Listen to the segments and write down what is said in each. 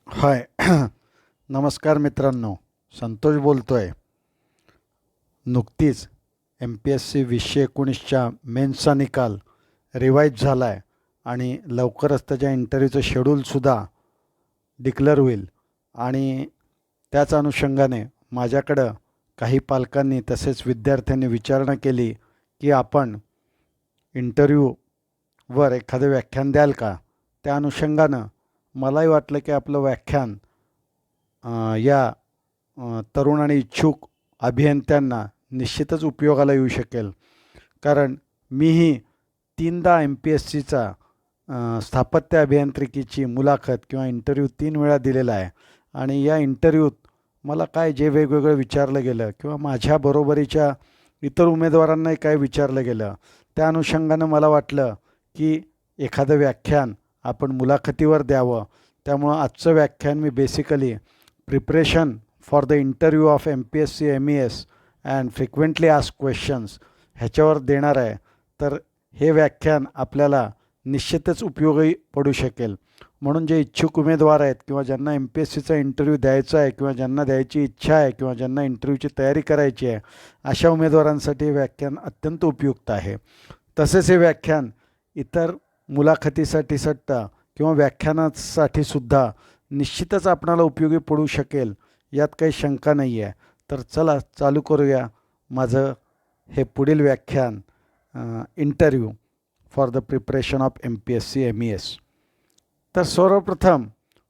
हाय. नमस्कार मित्रांनो, संतोष बोलतो आहे. नुकतीच MPSC 2019च्या मेन्सचा निकाल रिवाईज झाला आहे आणि लवकरच त्याच्या इंटरव्ह्यूचं शेड्यूलसुद्धा डिक्लेअर होईल. आणि त्याच अनुषंगाने माझ्याकडं काही पालकांनी तसेच विद्यार्थ्यांनी विचारणा केली की आपण इंटरव्ह्यूवर एखादं व्याख्यान द्याल का. त्या अनुषंगानं मलाही वाटलं की आपलं व्याख्यान या तरुण आणि इच्छुक अभियंत्यांना निश्चितच उपयोगाला येऊ शकेल. कारण मीही 3दा MPSCचा स्थापत्य अभियांत्रिकीची मुलाखत किंवा इंटरव्ह्यू 3 वेळा दिलेला आहे. आणि या इंटरव्ह्यूत मला काय जे वेगवेगळं विचारलं गेलं किंवा माझ्या बरोबरीच्या इतर उमेदवारांनाही काय विचारलं गेलं, त्या अनुषंगानं मला वाटलं की एखादं व्याख्यान आपण मुलाखतीवर द्यावं. त्यामुळं आजचं व्याख्यान मी basically preparation for the interview of MPSC MES and frequently asked questions ह्याच्यावर देणार आहे. तर हे व्याख्यान आपल्याला निश्चितच उपयोगी पडू शकेल. म्हणून जे इच्छुक उमेदवार आहेत किंवा ज्यांना MPSCचा इंटरव्ह्यू द्यायचा आहे किंवा ज्यांना द्यायची इच्छा आहे किंवा ज्यांना इंटरव्ह्यूची तयारी करायची आहे, अशा उमेदवारांसाठी हे व्याख्यान अत्यंत उपयुक्त आहे. तसेच हे व्याख्यान इतर मुलाखतीसाठी सुद्धा किंवा व्याख्यानासाठीसुद्धा निश्चितच आपणाला उपयोगी पडू शकेल, यात काही शंका नाही आहे. तर चला चालू करूया माझं हे पुढील व्याख्यान, interview for the preparation of MPSC MES. तर सर्वप्रथम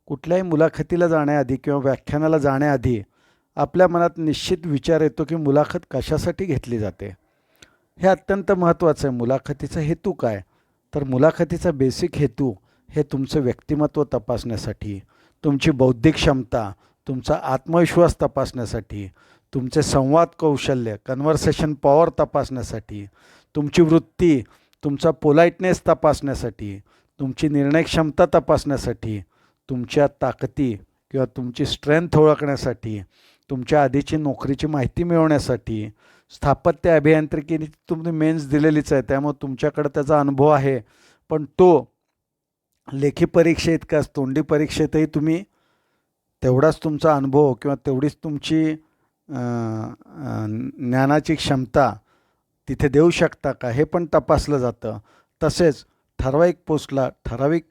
कुठल्याही मुलाखतीला जाण्याआधी किंवा व्याख्यानाला जाण्याआधी आपल्या मनात निश्चित विचार येतो की मुलाखत कशासाठी घेतली जाते. हे अत्यंत महत्त्वाचं आहे. मुलाखतीचा हेतू काय? तर मुलाखतीचा बेसिक हेतू हे तुमचं व्यक्तिमत्व तपासण्यासाठी, तुमची बौद्धिक क्षमता, तुमचा आत्मविश्वास तपासण्यासाठी, तुमचे संवाद कौशल्य कन्व्हर्सेशन पॉवर तपासण्यासाठी, तुमची वृत्ती, तुमचा पोलाइटनेस तपासण्यासाठी, तुमची निर्णय क्षमता तपासण्यासाठी, तुमच्या ताकदी किंवा तुमची स्ट्रेंथ ओळखण्यासाठी, तुमच्या आधीची नोकरीची माहिती मिळवण्यासाठी. स्थापत्य अभियांत्रिकीने तुम्ही मेन्स दिलेलीच आहे, त्यामुळे तुमच्याकडे त्याचा अनुभव आहे. पण तो लेखी परीक्षेइतकाच तोंडी परीक्षेतही तुम्ही तेवढाच तुमचा अनुभव किंवा तेवढीच तुमची ज्ञानाची क्षमता तिथे देऊ शकता का, हे पण तपासलं जातं. तसेच ठराविक पोस्टला ठराविक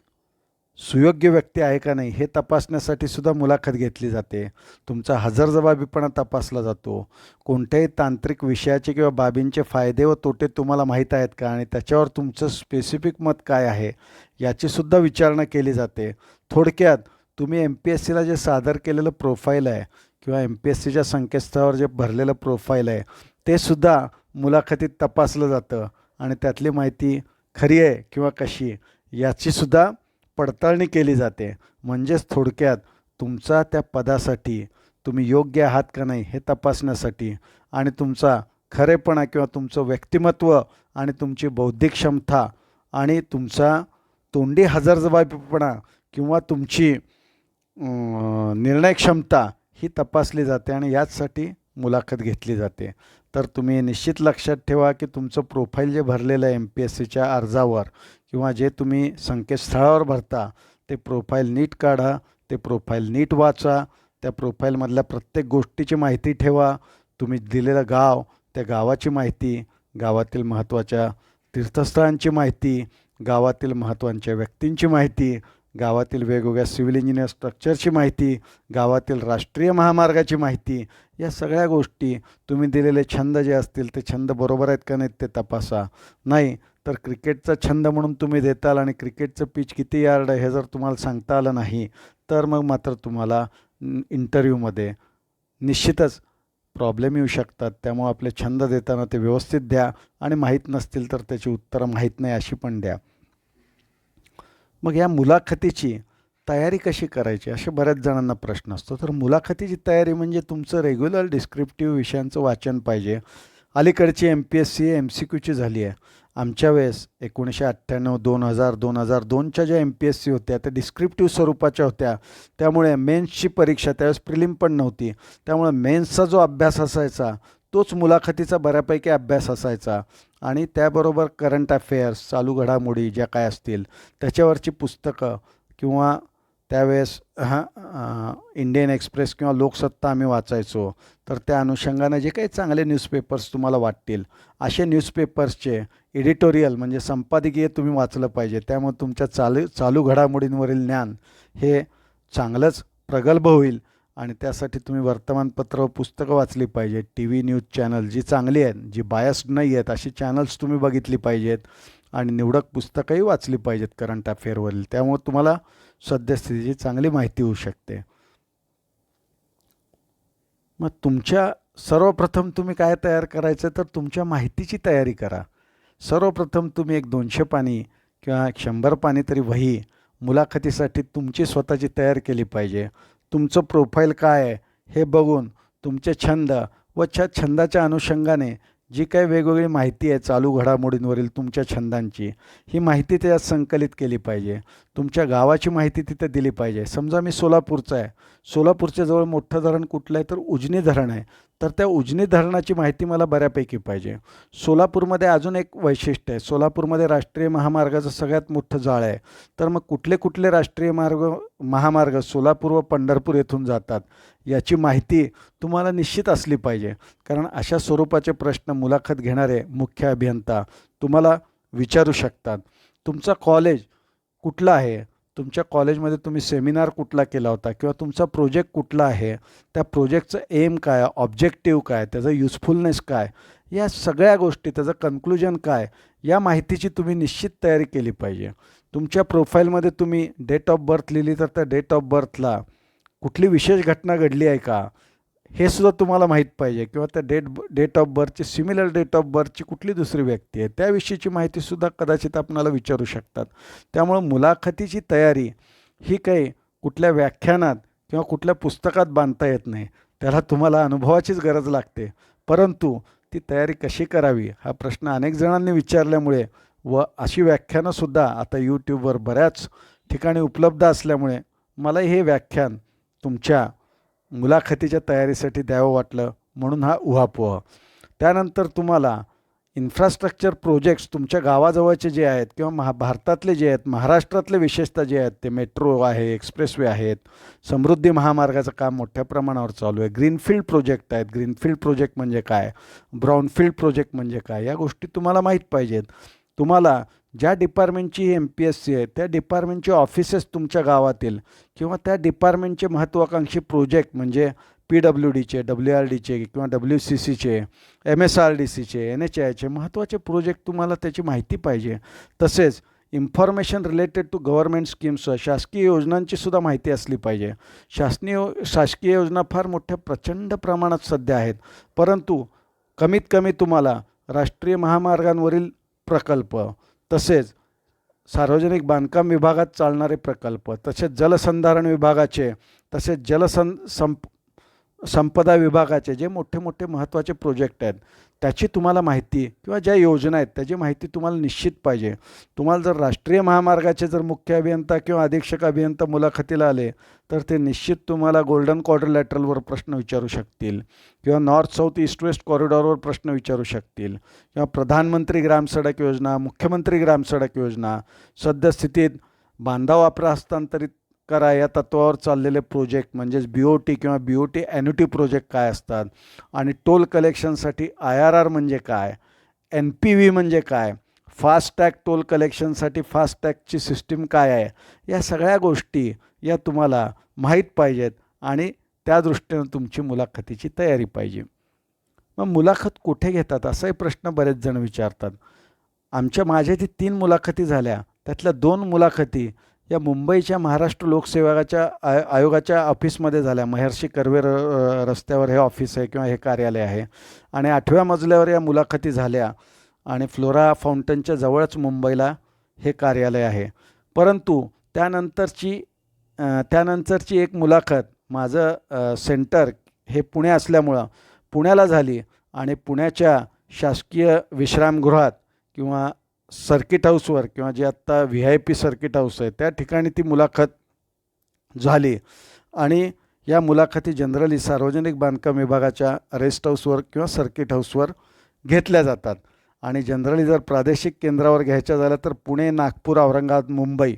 सुयोग्य व्यक्ती आहे का नाही हे तपासण्यासाठी सुद्धा मुलाखत घेतली जाते. तुमचा हजरजबाबीपणा तपासला जातो. कोणत्याही तांत्रिक विषयाचे किंवा बाबींचे फायदे व तोटे तुम्हाला माहीत आहेत का आणि त्याच्यावर तुमचं स्पेसिफिक मत काय आहे याचीसुद्धा विचारणा केली जाते. थोडक्यात तुम्ही MPSCला जे सादर केलेलं प्रोफाईल आहे किंवा MPSCच्या संकेतस्थळावर जे भरलेलं प्रोफाईल आहे ते सुद्धा मुलाखतीत तपासलं जातं आणि त्यातली माहिती खरी आहे किंवा कशी याचीसुद्धा पडताळणी केली जाते. म्हणजेच थोडक्यात तुमचा त्या पदासाठी तुम्ही योग्य आहात का नाही हे तपासण्यासाठी आणि तुमचा खरेपणा किंवा तुमचं व्यक्तिमत्व आणि तुमची बौद्धिक क्षमता आणि तुमचा तोंडी हजरजबाबीपणा किंवा तुमची निर्णय क्षमता ही तपासली जाते आणि याचसाठी मुलाखत घेतली जाते. तर तुम्ही निश्चित लक्षात ठेवा की तुमचं प्रोफाईल जे भरलेलं आहे MPSCच्या अर्जावर किंवा जे तुम्ही संकेतस्थळावर भरता ते प्रोफाईल नीट काढा, ते प्रोफाईल नीट वाचा, त्या प्रोफाईलमधल्या प्रत्येक गोष्टीची माहिती ठेवा. तुम्ही दिलेलं गाव, त्या गावाची माहिती, गावातील महत्त्वाच्या तीर्थस्थळांची माहिती, गावातील महत्त्वाच्या व्यक्तींची माहिती, गावातील वेगवेगळ्या सिव्हिल इंजिनिअर स्ट्रक्चरची माहिती, गावातील राष्ट्रीय महामार्गाची माहिती, या सगळ्या गोष्टी. तुम्ही दिलेले छंद जे असतील ते छंद बरोबर आहेत का नाहीत ते तपासा. नाही तर क्रिकेटचा छंद म्हणून तुम्ही देताल आणि क्रिकेटचं पिच किती यार्ड आहे हे जर तुम्हाला सांगता आलं नाही तर मग मात्र तुम्हाला इंटरव्ह्यूमध्ये निश्चितच प्रॉब्लेम येऊ शकतात. त्यामुळे आपले छंद देताना ते व्यवस्थित द्या आणि माहीत नसतील तर त्याची उत्तरं माहीत नाही अशी पण द्या. मग या मुलाखतीची तयारी कशी करायची असे बऱ्याच जणांना प्रश्न असतो. तर मुलाखतीची तयारी म्हणजे तुमचं रेग्युलर डिस्क्रिप्टिव्ह विषयांचं वाचन पाहिजे. अलीकडची MPSC MCQची झाली आहे. आमच्या वेळेस 1998, 2000, 2002च्या ज्या MPSC होत्या त्या डिस्क्रिप्टिव्ह स्वरूपाच्या होत्या. त्यामुळे मेन्सची परीक्षा त्यावेळेस प्रिलिम पण नव्हती. त्यामुळे मेन्सचा जो अभ्यास असायचा तोच मुलाखतीचा बऱ्यापैकी अभ्यास असायचा आणि त्याबरोबर करंट अफेअर्स, चालू घडामोडी ज्या काय असतील त्याच्यावरची पुस्तकं किंवा त्यावेळेस इंडियन एक्सप्रेस किंवा लोकसत्ता आम्ही वाचायचो. तर त्या अनुषंगाने जे काही चांगले न्यूजपेपर्स तुम्हाला वाटतील असे न्यूजपेपर्सचे एडिटोरियल म्हणजे संपादकीय तुम्ही वाचलं पाहिजे. त्यामुळे तुमच्या चालू घडामोडींवरील ज्ञान हे चांगलंच प्रगल्भ होईल. आणि त्यासाठी तुम्ही वर्तमानपत्र व पुस्तकं वाचली पाहिजेत. टी व्ही न्यूज चॅनल जी चांगली आहेत, जी बायस्ड नाही आहेत अशी चॅनल्स तुम्ही बघितली पाहिजेत. आणि निवडक पुस्तकंही वाचली पाहिजेत करंट अफेअरवरील. त्यामुळे तुम्हाला सद्यस्थितीची चांगली माहिती होऊ शकते. मग सर्वप्रथम तुम्ही काय तयार करायचं तर तुमच्या माहितीची तयारी करा. सर्वप्रथम तुम्ही एक 200 पानी किंवा 100 पानी तरी वही मुलाखतीसाठी तुमची स्वतःची तयार केली पाहिजे. तुमचं प्रोफाईल काय आहे हे बघून तुमचे छंद व छंदाच्या अनुषंगाने जी काही वेगवेगळी माहिती आहे चालू घडामोडींवरील तुमच्या छंदांची, ही माहिती त्यात संकलित केली पाहिजे. तुमच्या गावाची माहिती तिथे दिली पाहिजे. समजा मी सोलापूरचा आहे, सोलापूरच्या जवळ मोठं धरण कुठलं आहे तर उजनी धरण आहे. तर त्या उजनी धरणाची माहिती मला बऱ्यापैकी पाहिजे. सोलापूरमध्ये अजून एक वैशिष्ट्य आहे, सोलापूरमध्ये राष्ट्रीय महामार्गाचं सगळ्यात मोठं जाळं आहे. तर मग कुठले कुठले राष्ट्रीय महामार्ग सोलापूर व पंढरपूर येथून जातात याची माहिती तुम्हाला निश्चित असली पाहिजे. कारण अशा स्वरूपाचे प्रश्न मुलाखत घेणारे मुख्य अभियंता तुम्हाला विचारू शकतात. तुमचा कॉलेज कुठलं आहे, तुमच्या कॉलेजमध्ये तुम्ही सेमिनार कुठला केला होता किंवा तुमचा प्रोजेक्ट कुठला आहे, त्या प्रोजेक्टचं एम काय, ऑब्जेक्टिव्ह काय, त्याचं युजफुलनेस काय, या सगळ्या गोष्टी, त्याचं कन्क्लुजन काय, या माहितीची तुम्ही निश्चित तयारी केली पाहिजे. तुमच्या प्रोफाईलमध्ये तुम्ही डेट ऑफ बर्थ लिहिली तर त्या डेट ऑफ बर्थला कुठली विशेष घटना घडली आहे का हे सुद्धा तुम्हाला माहीत पाहिजे. किंवा त्या डेट ऑफ बर्थची सिमिलर डेट ऑफ बर्थची कुठली दुसरी व्यक्ती आहे त्याविषयीची माहितीसुद्धा कदाचित आपणाला विचारू शकतात. त्यामुळं मुलाखतीची तयारी ही काही कुठल्या व्याख्यानात किंवा कुठल्या पुस्तकात बांधता येत नाही. त्याला तुम्हाला अनुभवाचीच गरज लागते. परंतु ती तयारी कशी करावी हा प्रश्न अनेक जणांनी विचारल्यामुळे व अशी व्याख्यानंसुद्धा आता यूट्यूबवर बऱ्याच ठिकाणी उपलब्ध असल्यामुळे मला हे व्याख्यान तुमच्या मुलाखतीच्या तयारीसाठी द्यावं वाटलं, म्हणून हा उहापोह. त्यानंतर तुम्हाला इन्फ्रास्ट्रक्चर प्रोजेक्ट्स तुमच्या गावाजवळचे जे आहेत किंवा भारतातले जे आहेत, महाराष्ट्रातले विशेषतः जे आहेत, ते मेट्रो आहे, एक्सप्रेसवे आहेत, समृद्धी महामार्गाचं काम मोठ्या प्रमाणावर चालू आहे, ग्रीनफील्ड प्रोजेक्ट आहेत. ग्रीनफील्ड प्रोजेक्ट म्हणजे काय, ब्राऊनफील्ड प्रोजेक्ट म्हणजे काय, या गोष्टी तुम्हाला माहीत पाहिजेत. तुम्हाला ज्या डिपार्टमेंटची MPSC आहे त्या डिपार्टमेंटचे ऑफिसेस तुमच्या गावातील किंवा त्या डिपार्टमेंटचे महत्त्वाकांक्षी प्रोजेक्ट म्हणजे PWDचे, WRDचे किंवा WCCचे, MSRDCचे, NHAIचे महत्त्वाचे प्रोजेक्ट तुम्हाला त्याची माहिती पाहिजे. तसेच information related to government schemes, शासकीय योजनांचीसुद्धा माहिती असली पाहिजे. शासकीय योजना फार मोठ्या प्रचंड प्रमाणात सध्या आहेत, परंतु कमीत कमी तुम्हाला राष्ट्रीय महामार्गांवरील प्रकल्प, तसेच सार्वजनिक बांधकाम विभागात चालणारे प्रकल्प, तसेच जलसंधारण विभागाचे, तसेच संपदा विभागाचे जे मोठे मोठे महत्त्वाचे प्रोजेक्ट आहेत त्याची तुम्हाला माहिती किंवा ज्या योजना आहेत त्याची माहिती तुम्हाला निश्चित पाहिजे. तुम्हाला जर राष्ट्रीय महामार्गाचे जर मुख्य अभियंता किंवा अधीक्षक अभियंता मुलाखतीला आले तर ते निश्चित तुम्हाला गोल्डन क्वाड्रिलॅटरलवर प्रश्न विचारू शकतील किंवा नॉर्थ साऊथ ईस्ट वेस्ट कॉरिडॉरवर प्रश्न विचारू शकतील किंवा प्रधानमंत्री ग्राम सडक योजना, मुख्यमंत्री ग्राम सडक योजना, सद्यस्थितीत बांधा वापरा हस्तांतरित करा या तत्वावर चाललेले प्रोजेक्ट म्हणजेच BOT किंवा BOT ॲन्युटी प्रोजेक्ट काय असतात, आणि टोल कलेक्शनसाठी IRR म्हणजे काय, NPV म्हणजे काय, फास्टॅग टोल कलेक्शनसाठी फास्टॅगची सिस्टीम काय आहे, या सगळ्या गोष्टी या तुम्हाला माहीत पाहिजेत आणि त्या दृष्टीनं तुमची मुलाखतीची तयारी पाहिजे. मग मुलाखत कुठे घेतात असाही प्रश्न बरेच जण विचारतात. माझ्या जे 3 मुलाखती झाल्या त्यातल्या 2 मुलाखती या मुंबईच्या महाराष्ट्र लोकसेवा आयोगाच्या ऑफिसमध्ये झाल्या. महर्षी कर्वे रस्त्यावर हे ऑफिस आहे किंवा हे कार्यालय आहे आणि 8व्या मजल्यावर या मुलाखती झाल्या आणि फ्लोरा फाउंटनच्या जवळच मुंबईला हे कार्यालय आहे. परंतु त्यानंतरची एक मुलाखत माझं सेंटर हे पुणे असल्यामुळं पुण्याला झाली आणि पुण्याच्या शासकीय विश्रामगृहात किंवा सर्किट हाऊसवर किंवा जे आत्ता VIP सर्किट हाऊस आहे त्या ठिकाणी ती मुलाखत झाली. आणि या मुलाखती जनरली सार्वजनिक बांधकाम विभागाच्या रेस्ट हाऊसवर किंवा सर्किट हाऊसवर घेतल्या जातात. आणि जनरली जर प्रादेशिक केंद्रावर घ्यायच्या झाल्या तर पुणे, नागपूर, औरंगाबाद, मुंबई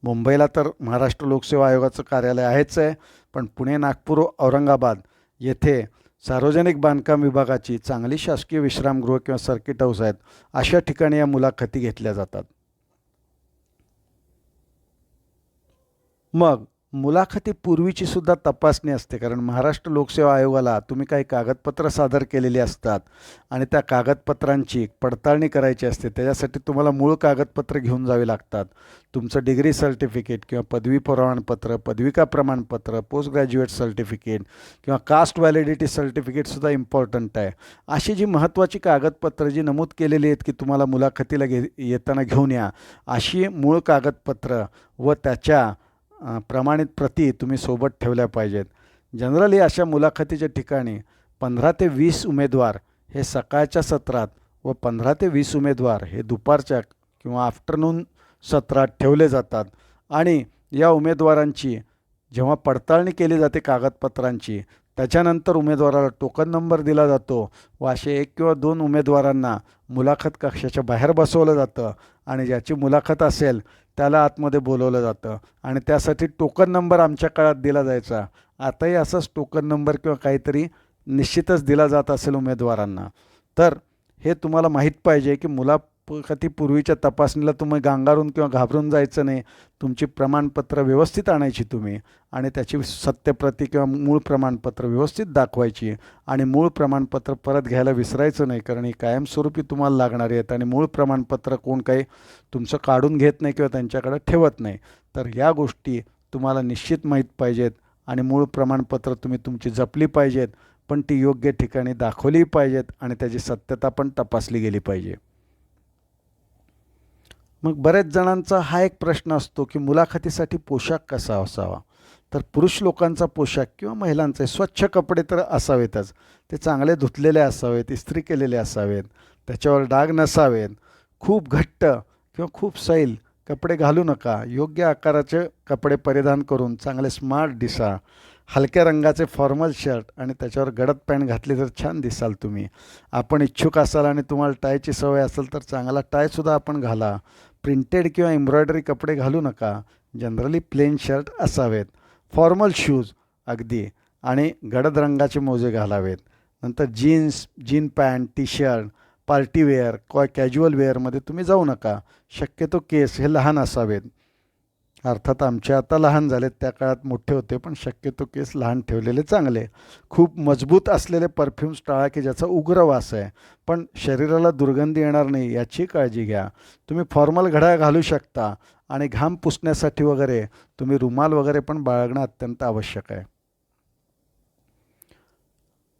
मुंबईला तर महाराष्ट्र लोकसेवा आयोगाचं कार्यालय आहेच आहे, पण पुणे, नागपूर, औरंगाबाद येथे सार्वजनिक बांधकाम विभागाची चांगली शासकीय विश्रामगृह किंवा सर्किट हाऊस आहेत. अशा ठिकाणी या मुलाखती घेतल्या जातात. मग मुलाखतीपूर्वीची सुद्धा तपासणी असते, कारण महाराष्ट्र लोकसेवा आयोगाला तुम्ही काही कागदपत्र सादर केलेली असतात आणि त्या कागदपत्रांची पडताळणी करायची असते. त्याच्यासाठी तुम्हाला मूळ कागदपत्र घेऊन जावी लागतात. तुमचं डिग्री सर्टिफिकेट किंवा पदवी प्रमाणपत्र, पदविका प्रमाणपत्र, पोस्ट ग्रॅज्युएट सर्टिफिकेट किंवा कास्ट व्हॅलिडिटी सर्टिफिकेटसुद्धा इम्पॉर्टंट आहे. अशी जी महत्त्वाची कागदपत्रं जी नमूद केलेली आहेत की तुम्हाला मुलाखतीला येताना घेऊन या, अशी मूळ कागदपत्र व त्याच्या प्रमाणित प्रती तुम्ही सोबत ठेवल्या पाहिजेत. जनरली अशा मुलाखतीच्या ठिकाणी 15 ते 20 उमेदवार हे सकाळच्या सत्रात व 15 ते 20 उमेदवार हे दुपारच्या किंवा आफ्टरनून सत्रात ठेवले जातात आणि या उमेदवारांची जेव्हा पडताळणी केली जाते कागदपत्रांची, त्याच्यानंतर उमेदवाराला टोकन नंबर दिला जातो व असे 1 किंवा 2 उमेदवारांना मुलाखत कक्षाच्या बाहेर बसवलं जातं आणि ज्याची मुलाखत असेल त्याला आतमध्ये बोलवलं जातं आणि त्यासाठी टोकन नंबर आमच्या काळात दिला जायचा. आताही असाच टोकन नंबर किंवा काहीतरी निश्चितच दिला जात असेल उमेदवारांना. तर हे तुम्हाला माहीत पाहिजे की मुलाखतीपूर्वीच्या तपासणीला तुम्ही गांगारून किंवा घाबरून जायचं नाही. तुमची प्रमाणपत्र व्यवस्थित आणायची तुम्ही आणि त्याची सत्यप्रती किंवा मूळ प्रमाणपत्र व्यवस्थित दाखवायची आणि मूळ प्रमाणपत्र परत घ्यायला विसरायचं नाही, कारण ही कायमस्वरूपी तुम्हाला लागणारी आहेत आणि मूळ प्रमाणपत्र कोण काही तुमचं काढून घेत नाही किंवा त्यांच्याकडे ठेवत नाही. तर या गोष्टी तुम्हाला निश्चित माहीत पाहिजेत आणि मूळ प्रमाणपत्र तुम्ही तुमची जपली पाहिजेत, पण ती योग्य ठिकाणी दाखवली पाहिजेत आणि त्याची सत्यता पण तपासली गेली पाहिजे. मग बऱ्याच जणांचा हा एक प्रश्न असतो की मुलाखतीसाठी पोशाख कसा असावा. तर पुरुष लोकांचा पोशाख किंवा महिलांचे स्वच्छ कपडे तर असावेतच. ते चांगले धुतलेले असावेत, इस्त्री केलेले असावेत, त्याच्यावर डाग नसावेत. खूप घट्ट किंवा खूप सैल कपडे घालू नका. योग्य आकाराचे कपडे परिधान करून चांगले स्मार्ट दिसा. हलक्या रंगाचे फॉर्मल शर्ट आणि त्याच्यावर गडद पॅन्ट घातली तर छान दिसाल तुम्ही. आपण इच्छुक असाल आणि तुम्हाला टायची सवय असेल तर चांगला टायसुद्धा आपण घाला. प्रिंटेड किंवा एम्ब्रॉयडरी कपडे घालू नका. जनरली प्लेन शर्ट असावेत. फॉर्मल शूज अगदी आणि गडद रंगाचे मोजे घालावेत. नंतर jean pant, T shirt, partywear casual वेअरमध्ये तुम्ही जाऊ नका. शक्यतो केस हे लहान असावेत. अर्थात आमचे आता लहान झालेत, त्या काळात मोठे होते, पण शक्यतो केस लहान ठेवलेले चांगले. खूप मजबूत असलेले परफ्यूम्स टाळा की ज्याचा उग्र वास आहे, पण शरीराला दुर्गंधी येणार नाही याची काळजी घ्या. तुम्ही फॉर्मल घड्याळ घालू शकता आणि घाम पुसण्यासाठी वगैरे तुम्ही रुमाल वगैरे पण बाळगणं अत्यंत आवश्यक आहे.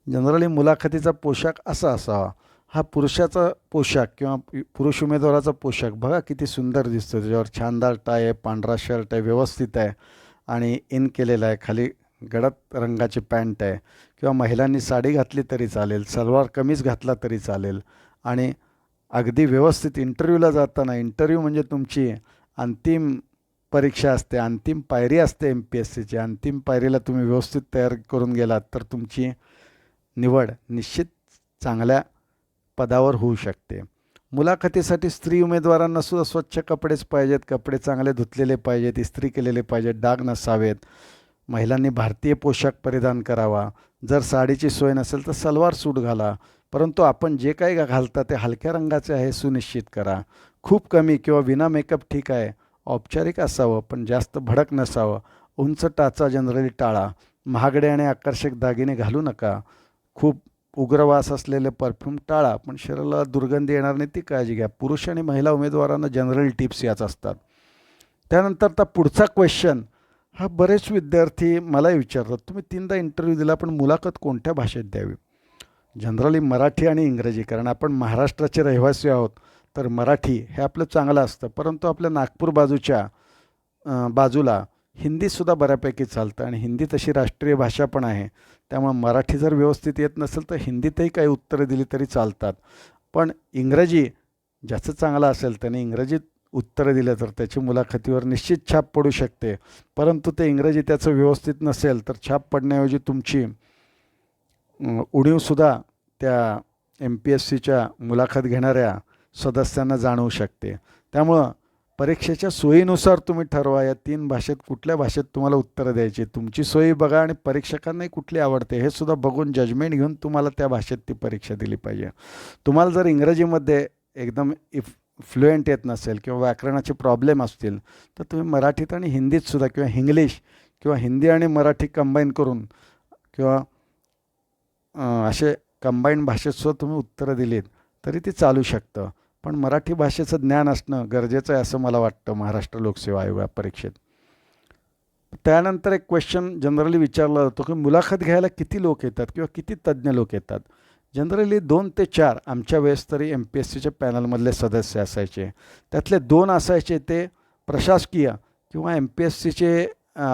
जनरली मुलाखतीचा पोशाख असा असावा. हा पुरुषाचा पोशाख किंवा पुरुष उमेदवाराचा पोशाख बघा किती सुंदर दिसतो. त्याच्यावर छानदार टाय आहे, पांढरा शर्ट आहे, व्यवस्थित आहे आणि इन केलेला आहे. खाली गडद रंगाची पॅन्ट आहे किंवा महिलांनी साडी घातली तरी चालेल, सलवार कमीज घातला तरी चालेल आणि अगदी व्यवस्थित इंटरव्ह्यूला जाताना, इंटरव्ह्यू म्हणजे तुमची अंतिम परीक्षा असते, अंतिम पायरी असते MPSCची. अंतिम पायरीला तुम्ही व्यवस्थित तयार करून गेलात तर तुमची निवड निश्चित चांगल्या पदावर होऊ शकते. मुलाखतीसाठी स्त्री उमेदवारांना सुद्धा स्वच्छ कपडेच पाहिजेत. कपडे चांगले धुतलेले पाहिजेत, इस्त्री केलेले पाहिजेत, डाग नसावेत. महिलांनी भारतीय पोशाख परिधान करावा. जर साडीची सोय नसेल तर सलवार सूट घाला, परंतु आपण जे काही घालता ते हलक्या रंगाचे आहे सुनिश्चित करा. खूप कमी किंवा विना मेकअप ठीक आहे, औपचारिक असावं पण जास्त भडक नसावं. उंच टाचा जनरली टाळा. महागडे आणि आकर्षक दागिने घालू नका. खूप उग्रवास असलेले परफ्यूम टाळा, पण शरीराला दुर्गंधी येणार नाही ती काळजी घ्या. पुरुष आणि महिला उमेदवारांना जनरल टिप्स याच असतात. त्यानंतर पुढचा क्वेश्चन हा बरेच विद्यार्थी मलाही विचारतात, तुम्ही 3दा इंटरव्ह्यू दिला पण मुलाखत कोणत्या भाषेत द्यावी. जनरली मराठी आणि इंग्रजी, कारण आपण महाराष्ट्राचे रहिवासी आहोत तर मराठी हे आपलं चांगलं असतं, परंतु आपल्या नागपूर बाजूला हिंदीसुद्धा बऱ्यापैकी चालतं आणि हिंदी तशी राष्ट्रीय भाषा पण आहे. त्यामुळे मराठी जर व्यवस्थित येत नसेल तर हिंदीतही काही उत्तरं दिली तरी चालतात. पण इंग्रजी ज्याचं चांगलं असेल त्याने इंग्रजीत उत्तरं दिलं तर त्याची मुलाखतीवर निश्चित छाप पडू शकते. परंतु ते इंग्रजी त्याचं व्यवस्थित नसेल तर छाप पडण्याऐवजी तुमची उणीवसुद्धा त्या MPSCच्या मुलाखत घेणाऱ्या सदस्यांना जाणवू शकते. त्यामुळं परीक्षेच्या सोयीनुसार तुम्ही ठरवा या 3 भाषेत कुठल्या भाषेत तुम्हाला उत्तरं द्यायची. तुमची सोयी बघा आणि परीक्षकांनाही कुठली आवडते हे सुद्धा बघून जजमेंट घेऊन तुम्हाला त्या भाषेत ती परीक्षा दिली पाहिजे. तुम्हाला जर इंग्रजीमध्ये एकदम फ्लुएंट येत नसेल किंवा व्याकरणाचे प्रॉब्लेम असतील तर तुम्ही मराठीत आणि हिंदीतसुद्धा किंवा इंग्लिश किंवा हिंदी आणि मराठी कंबाईन करून किंवा असे कंबाईंड भाषेतसुद्धा तुम्ही उत्तरं दिलीत तरी ते चालू शकतं. पण मराठी भाषेचं ज्ञान असणं गरजेचं आहे असं मला वाटतं महाराष्ट्र लोकसेवा आयोग परीक्षेत. त्यानंतर एक क्वेश्चन जनरली विचारला जातो की मुलाखत घ्यायला किती लोक येतात किंवा किती तज्ज्ञ लोक येतात. जनरली 2 ते 4 आमच्या वेळेस तरी MPSCच्या पॅनलमधले सदस्य असायचे. त्यातले 2 असायचे ते प्रशासकीय किंवा MPSCचे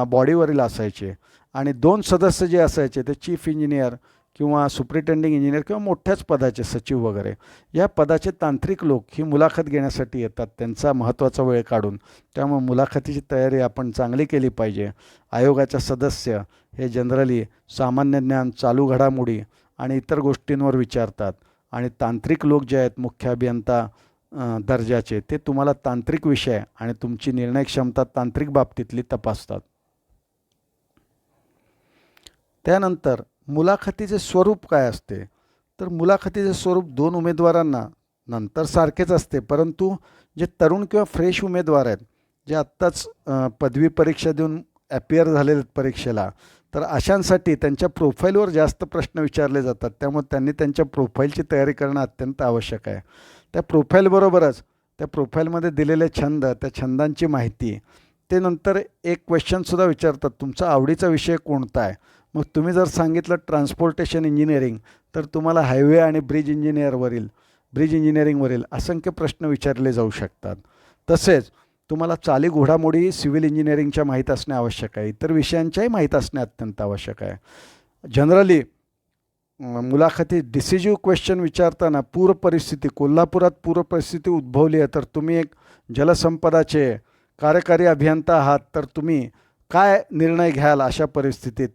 बॉडीवरील असायचे आणि 2 सदस्य जे असायचे ते चीफ इंजिनियर किंवा सुप्रिटेंडिंग इंजिनियर किंवा मोठ्याच पदाचे सचिव वगैरे या पदाचे तांत्रिक लोक ही मुलाखत घेण्यासाठी येतात त्यांचा महत्त्वाचा वेळ काढून. त्यामुळे मुलाखतीची तयारी आपण चांगली केली पाहिजे. आयोगाच्या सदस्य हे जनरली सामान्य ज्ञान, चालू घडामोडी आणि इतर गोष्टींवर विचारतात आणि तांत्रिक लोक जे आहेत मुख्य अभियंता दर्जाचे ते तुम्हाला तांत्रिक विषय आणि तुमची निर्णय क्षमता तांत्रिक बाबतीतली तपासतात. त्यानंतर मुलाखतीचे स्वरूप काय असते तर मुलाखतीचे स्वरूप 2 उमेदवारांना नंतर सारखेच असते, परंतु जे तरुण किंवा फ्रेश उमेदवार आहेत जे आत्ताच पदवी परीक्षा देऊन ॲपियर झालेले आहेत परीक्षेला तर अशांसाठी त्यांच्या प्रोफाईलवर जास्त प्रश्न विचारले जातात. त्यामुळे त्यांनी त्यांच्या प्रोफाईलची तयारी करणं अत्यंत आवश्यक आहे. त्या प्रोफाईलबरोबरच त्या प्रोफाईलमध्ये दिलेले छंद, त्या छंदांची माहिती, ते नंतर एक क्वेश्चनसुद्धा विचारतात तुमचा आवडीचा विषय कोणता आहे. मग तुम्ही जर सांगितलं ट्रान्सपोर्टेशन इंजिनिअरिंग तर तुम्हाला हायवे आणि ब्रिज इंजिनिअरिंगवरील असंख्य प्रश्न विचारले जाऊ शकतात. तसेच तुम्हाला चाली घोडामोडी सिव्हिल इंजिनिअरिंगच्या माहीत असणे आवश्यक आहे. इतर विषयांच्याही माहीत असणे अत्यंत आवश्यक आहे. जनरली मुलाखतीत डिसिजिव्ह क्वेश्चन विचारताना पूरपरिस्थिती, कोल्हापुरात पूरपरिस्थिती उद्भवली आहे तर तुम्ही एक जलसंपदाचे कार्यकारी अभियंता आहात तर तुम्ही काय निर्णय घ्याल अशा परिस्थितीत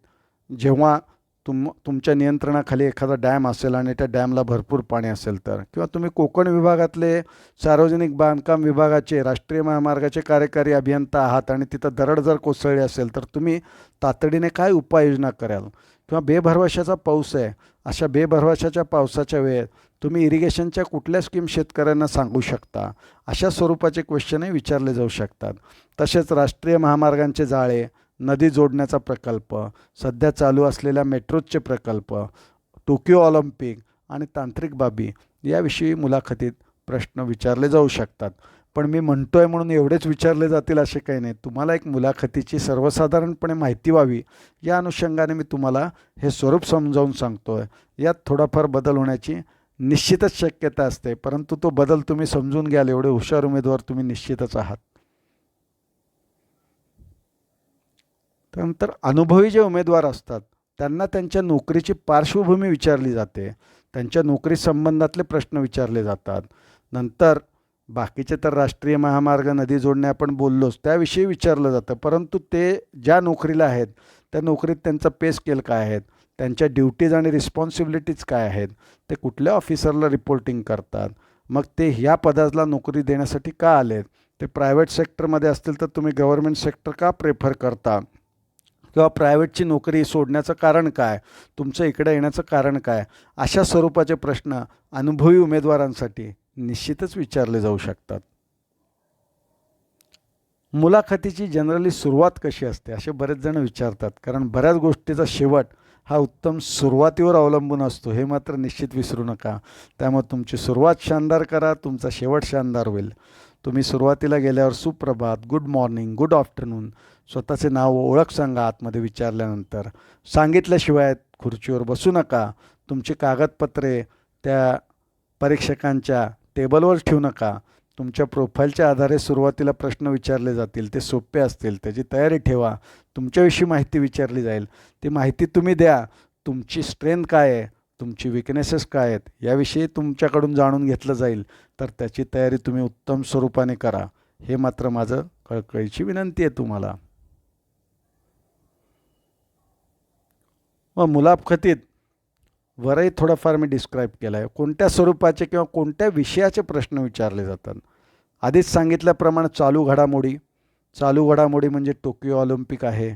जेव्हा तुमच्या नियंत्रणाखाली एखादा डॅम असेल आणि त्या डॅमला भरपूर पाणी असेल तर, किंवा तुम्ही कोकण विभागातले सार्वजनिक बांधकाम विभागाचे राष्ट्रीय महामार्गाचे कार्यकारी अभियंता आहात आणि तिथं दरड जर कोसळली असेल तर तुम्ही तातडीने काय उपाययोजना कराल. किंवा बेभरवशाचा पाऊस आहे, अशा बेभरवशाच्या पावसाच्या वेळेत तुम्ही इरिगेशनच्या कुठल्या स्कीम शेतकऱ्यांना सांगू शकता. अशा स्वरूपाचे क्वेश्चनही विचारले जाऊ शकतात. तसेच राष्ट्रीय महामार्गांचे जाळे, नदी जोडण्याचा प्रकल्प, सध्या चालू असलेल्या मेट्रोचे प्रकल्प, टोकियो ऑलिम्पिक आणि तांत्रिक बाबी याविषयी मुलाखतीत प्रश्न विचारले जाऊ शकतात. पण मी म्हणतोय म्हणून एवढेच विचारले जातील असे काही नाही. तुम्हाला एक मुलाखतीची सर्वसाधारणपणे माहिती व्हावी या अनुषंगाने मी तुम्हाला हे स्वरूप समजावून सांगतोय. यात थोडाफार बदल होण्याची निश्चितच शक्यता असते, परंतु तो बदल तुम्ही समजून घ्याल एवढे हुशार उमेदवार तुम्ही निश्चितच आहात. त्यानंतर अनुभवी जे उमेदवार असतात त्यांना त्यांच्या नोकरीची पार्श्वभूमी विचारली जाते, त्यांच्या नोकरी संबंधातले प्रश्न विचारले जातात. नंतर बाकीचे तर राष्ट्रीय महामार्ग, नदी जोडणे आपण बोललोच त्याविषयी विचारलं जातं, परंतु ते ज्या नोकरीला आहेत त्या नोकरीत त्यांचा पे स्केल काय आहेत, त्यांच्या ड्युटीज आणि रिस्पॉन्सिबिलिटीज काय आहेत, ते कुठल्या ऑफिसरला रिपोर्टिंग करतात, मग ते ह्या पदाला नोकरी देण्यासाठी का आलेत, ते प्रायव्हेट सेक्टरमध्ये असतील तर तुम्ही गव्हर्नमेंट सेक्टर का प्रेफर करता, किंवा प्रायव्हेटची नोकरी सोडण्याचं कारण काय, तुमचं इकडे येण्याचं कारण काय, अशा स्वरूपाचे प्रश्न अनुभवी उमेदवारांसाठी निश्चितच विचारले जाऊ शकतात. मुलाखतीची जनरली सुरुवात कशी असते असे बरेच जण विचारतात, कारण बऱ्याच गोष्टीचा शेवट हा उत्तम सुरुवातीवर अवलंबून असतो, हे मात्र निश्चित विसरू नका. त्यामुळे तुमची सुरुवात शानदार करा, तुमचा शेवट शानदार होईल. तुम्ही सुरुवातीला गेल्यावर सुप्रभात, गुड मॉर्निंग, गुड आफ्टरनून स्वतःचे नाव ओळख सांगा आतमध्ये विचारल्यानंतर. सांगितल्याशिवाय खुर्चीवर बसू नका. तुमची कागदपत्रे त्या परीक्षकांच्या टेबलवर ठेवू नका. तुमच्या प्रोफाईलच्या आधारे सुरुवातीला प्रश्न विचारले जातील, ते सोपे असतील, त्याची तयारी ठेवा. तुमच्याविषयी माहिती विचारली जाईल, ती माहिती तुम्ही द्या. तुमची स्ट्रेंथ काय आहे, तुमची विकनेसेस काय आहेत याविषयी तुमच्याकडून जाणून घेतलं जाईल, तर त्याची तयारी तुम्ही उत्तम स्वरूपाने करा. हे मात्र माझं कळकळीची विनंती आहे तुम्हाला. मग मुलाखतीत वरही थोडंफार मी डिस्क्राईब केलं आहे कोणत्या स्वरूपाचे किंवा कोणत्या विषयाचे प्रश्न विचारले जातात. आधीच सांगितल्याप्रमाणे चालू घडामोडी म्हणजे टोकियो ऑलिम्पिक आहे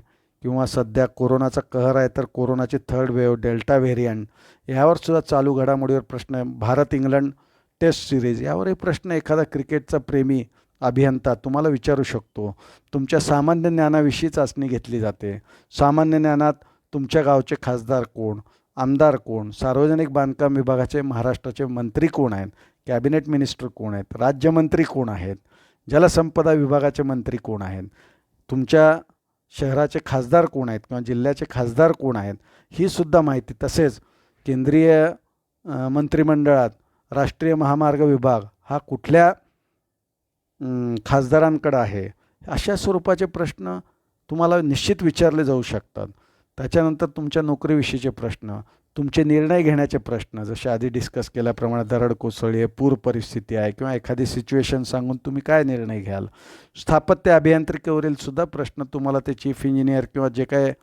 किंवा सध्या कोरोनाचा कहर आहे तर कोरोनाची थर्ड वेव्ह, डेल्टा व्हेरियंट, यावर सुद्धा चालू घडामोडीवर प्रश्न आहे. भारत इंग्लंड टेस्ट सिरीज यावरही प्रश्न एखादा क्रिकेटचा प्रेमी अभियंता तुम्हाला विचारू शकतो. तुमच्या सामान्य ज्ञानाविषयी चाचणी घेतली जाते. सामान्य ज्ञानात तुमच्या गावचे खासदार कोण, आमदार कोण, सार्वजनिक बांधकाम विभागाचे महाराष्ट्राचे मंत्री कोण आहेत, कॅबिनेट मिनिस्टर कोण आहेत, राज्यमंत्री कोण आहेत, जलसंपदा विभागाचे मंत्री कोण आहेत, तुमच्या शहराचे खासदार कोण आहेत किंवा जिल्ह्याचे खासदार कोण आहेत, ही सुद्धा माहिती. तसेच केंद्रीय मंत्रिमंडळात राष्ट्रीय महामार्ग विभाग हा कुठल्या खासदारांकडे आहे, अशा स्वरूपाचे प्रश्न तुम्हाला निश्चित विचारले जाऊ शकतात. त्याच्यानंतर तुमच्या नोकरीविषयीचे प्रश्न, तुमचे निर्णय घेण्याचे प्रश्न, जसे आधी डिस्कस केल्याप्रमाणे दरड कोसळी आहे, पूर परिस्थिती आहे किंवा एखादी सिच्युएशन सांगून तुम्ही काय निर्णय घ्याल. स्थापत्य अभियांत्रिकीवरील सुद्धा प्रश्न तुम्हाला ते चीफ इंजिनियर किंवा जे काय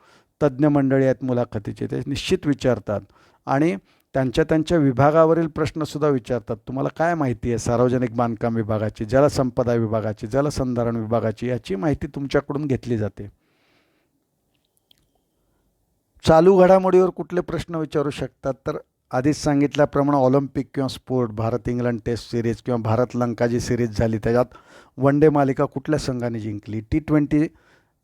तज्ज्ञ मंडळी आहेत मुलाखतीचे ते निश्चित विचारतात. आणि त्यांच्या विभागावरील प्रश्नसुद्धा विचारतात. तुम्हाला काय माहिती आहे सार्वजनिक बांधकाम विभागाची, जलसंपदा विभागाची, जलसंधारण विभागाची, याची माहिती तुमच्याकडून घेतली जाते. चालू घडामोडीवर कुठले प्रश्न विचारू शकतात तर आधीच सांगितल्याप्रमाणे ऑलिम्पिक किंवा sport, Bharat England test series किंवा भारत लंका जी सिरीज झाली त्याच्यात वन डे मालिका कुठल्या संघाने जिंकली, T20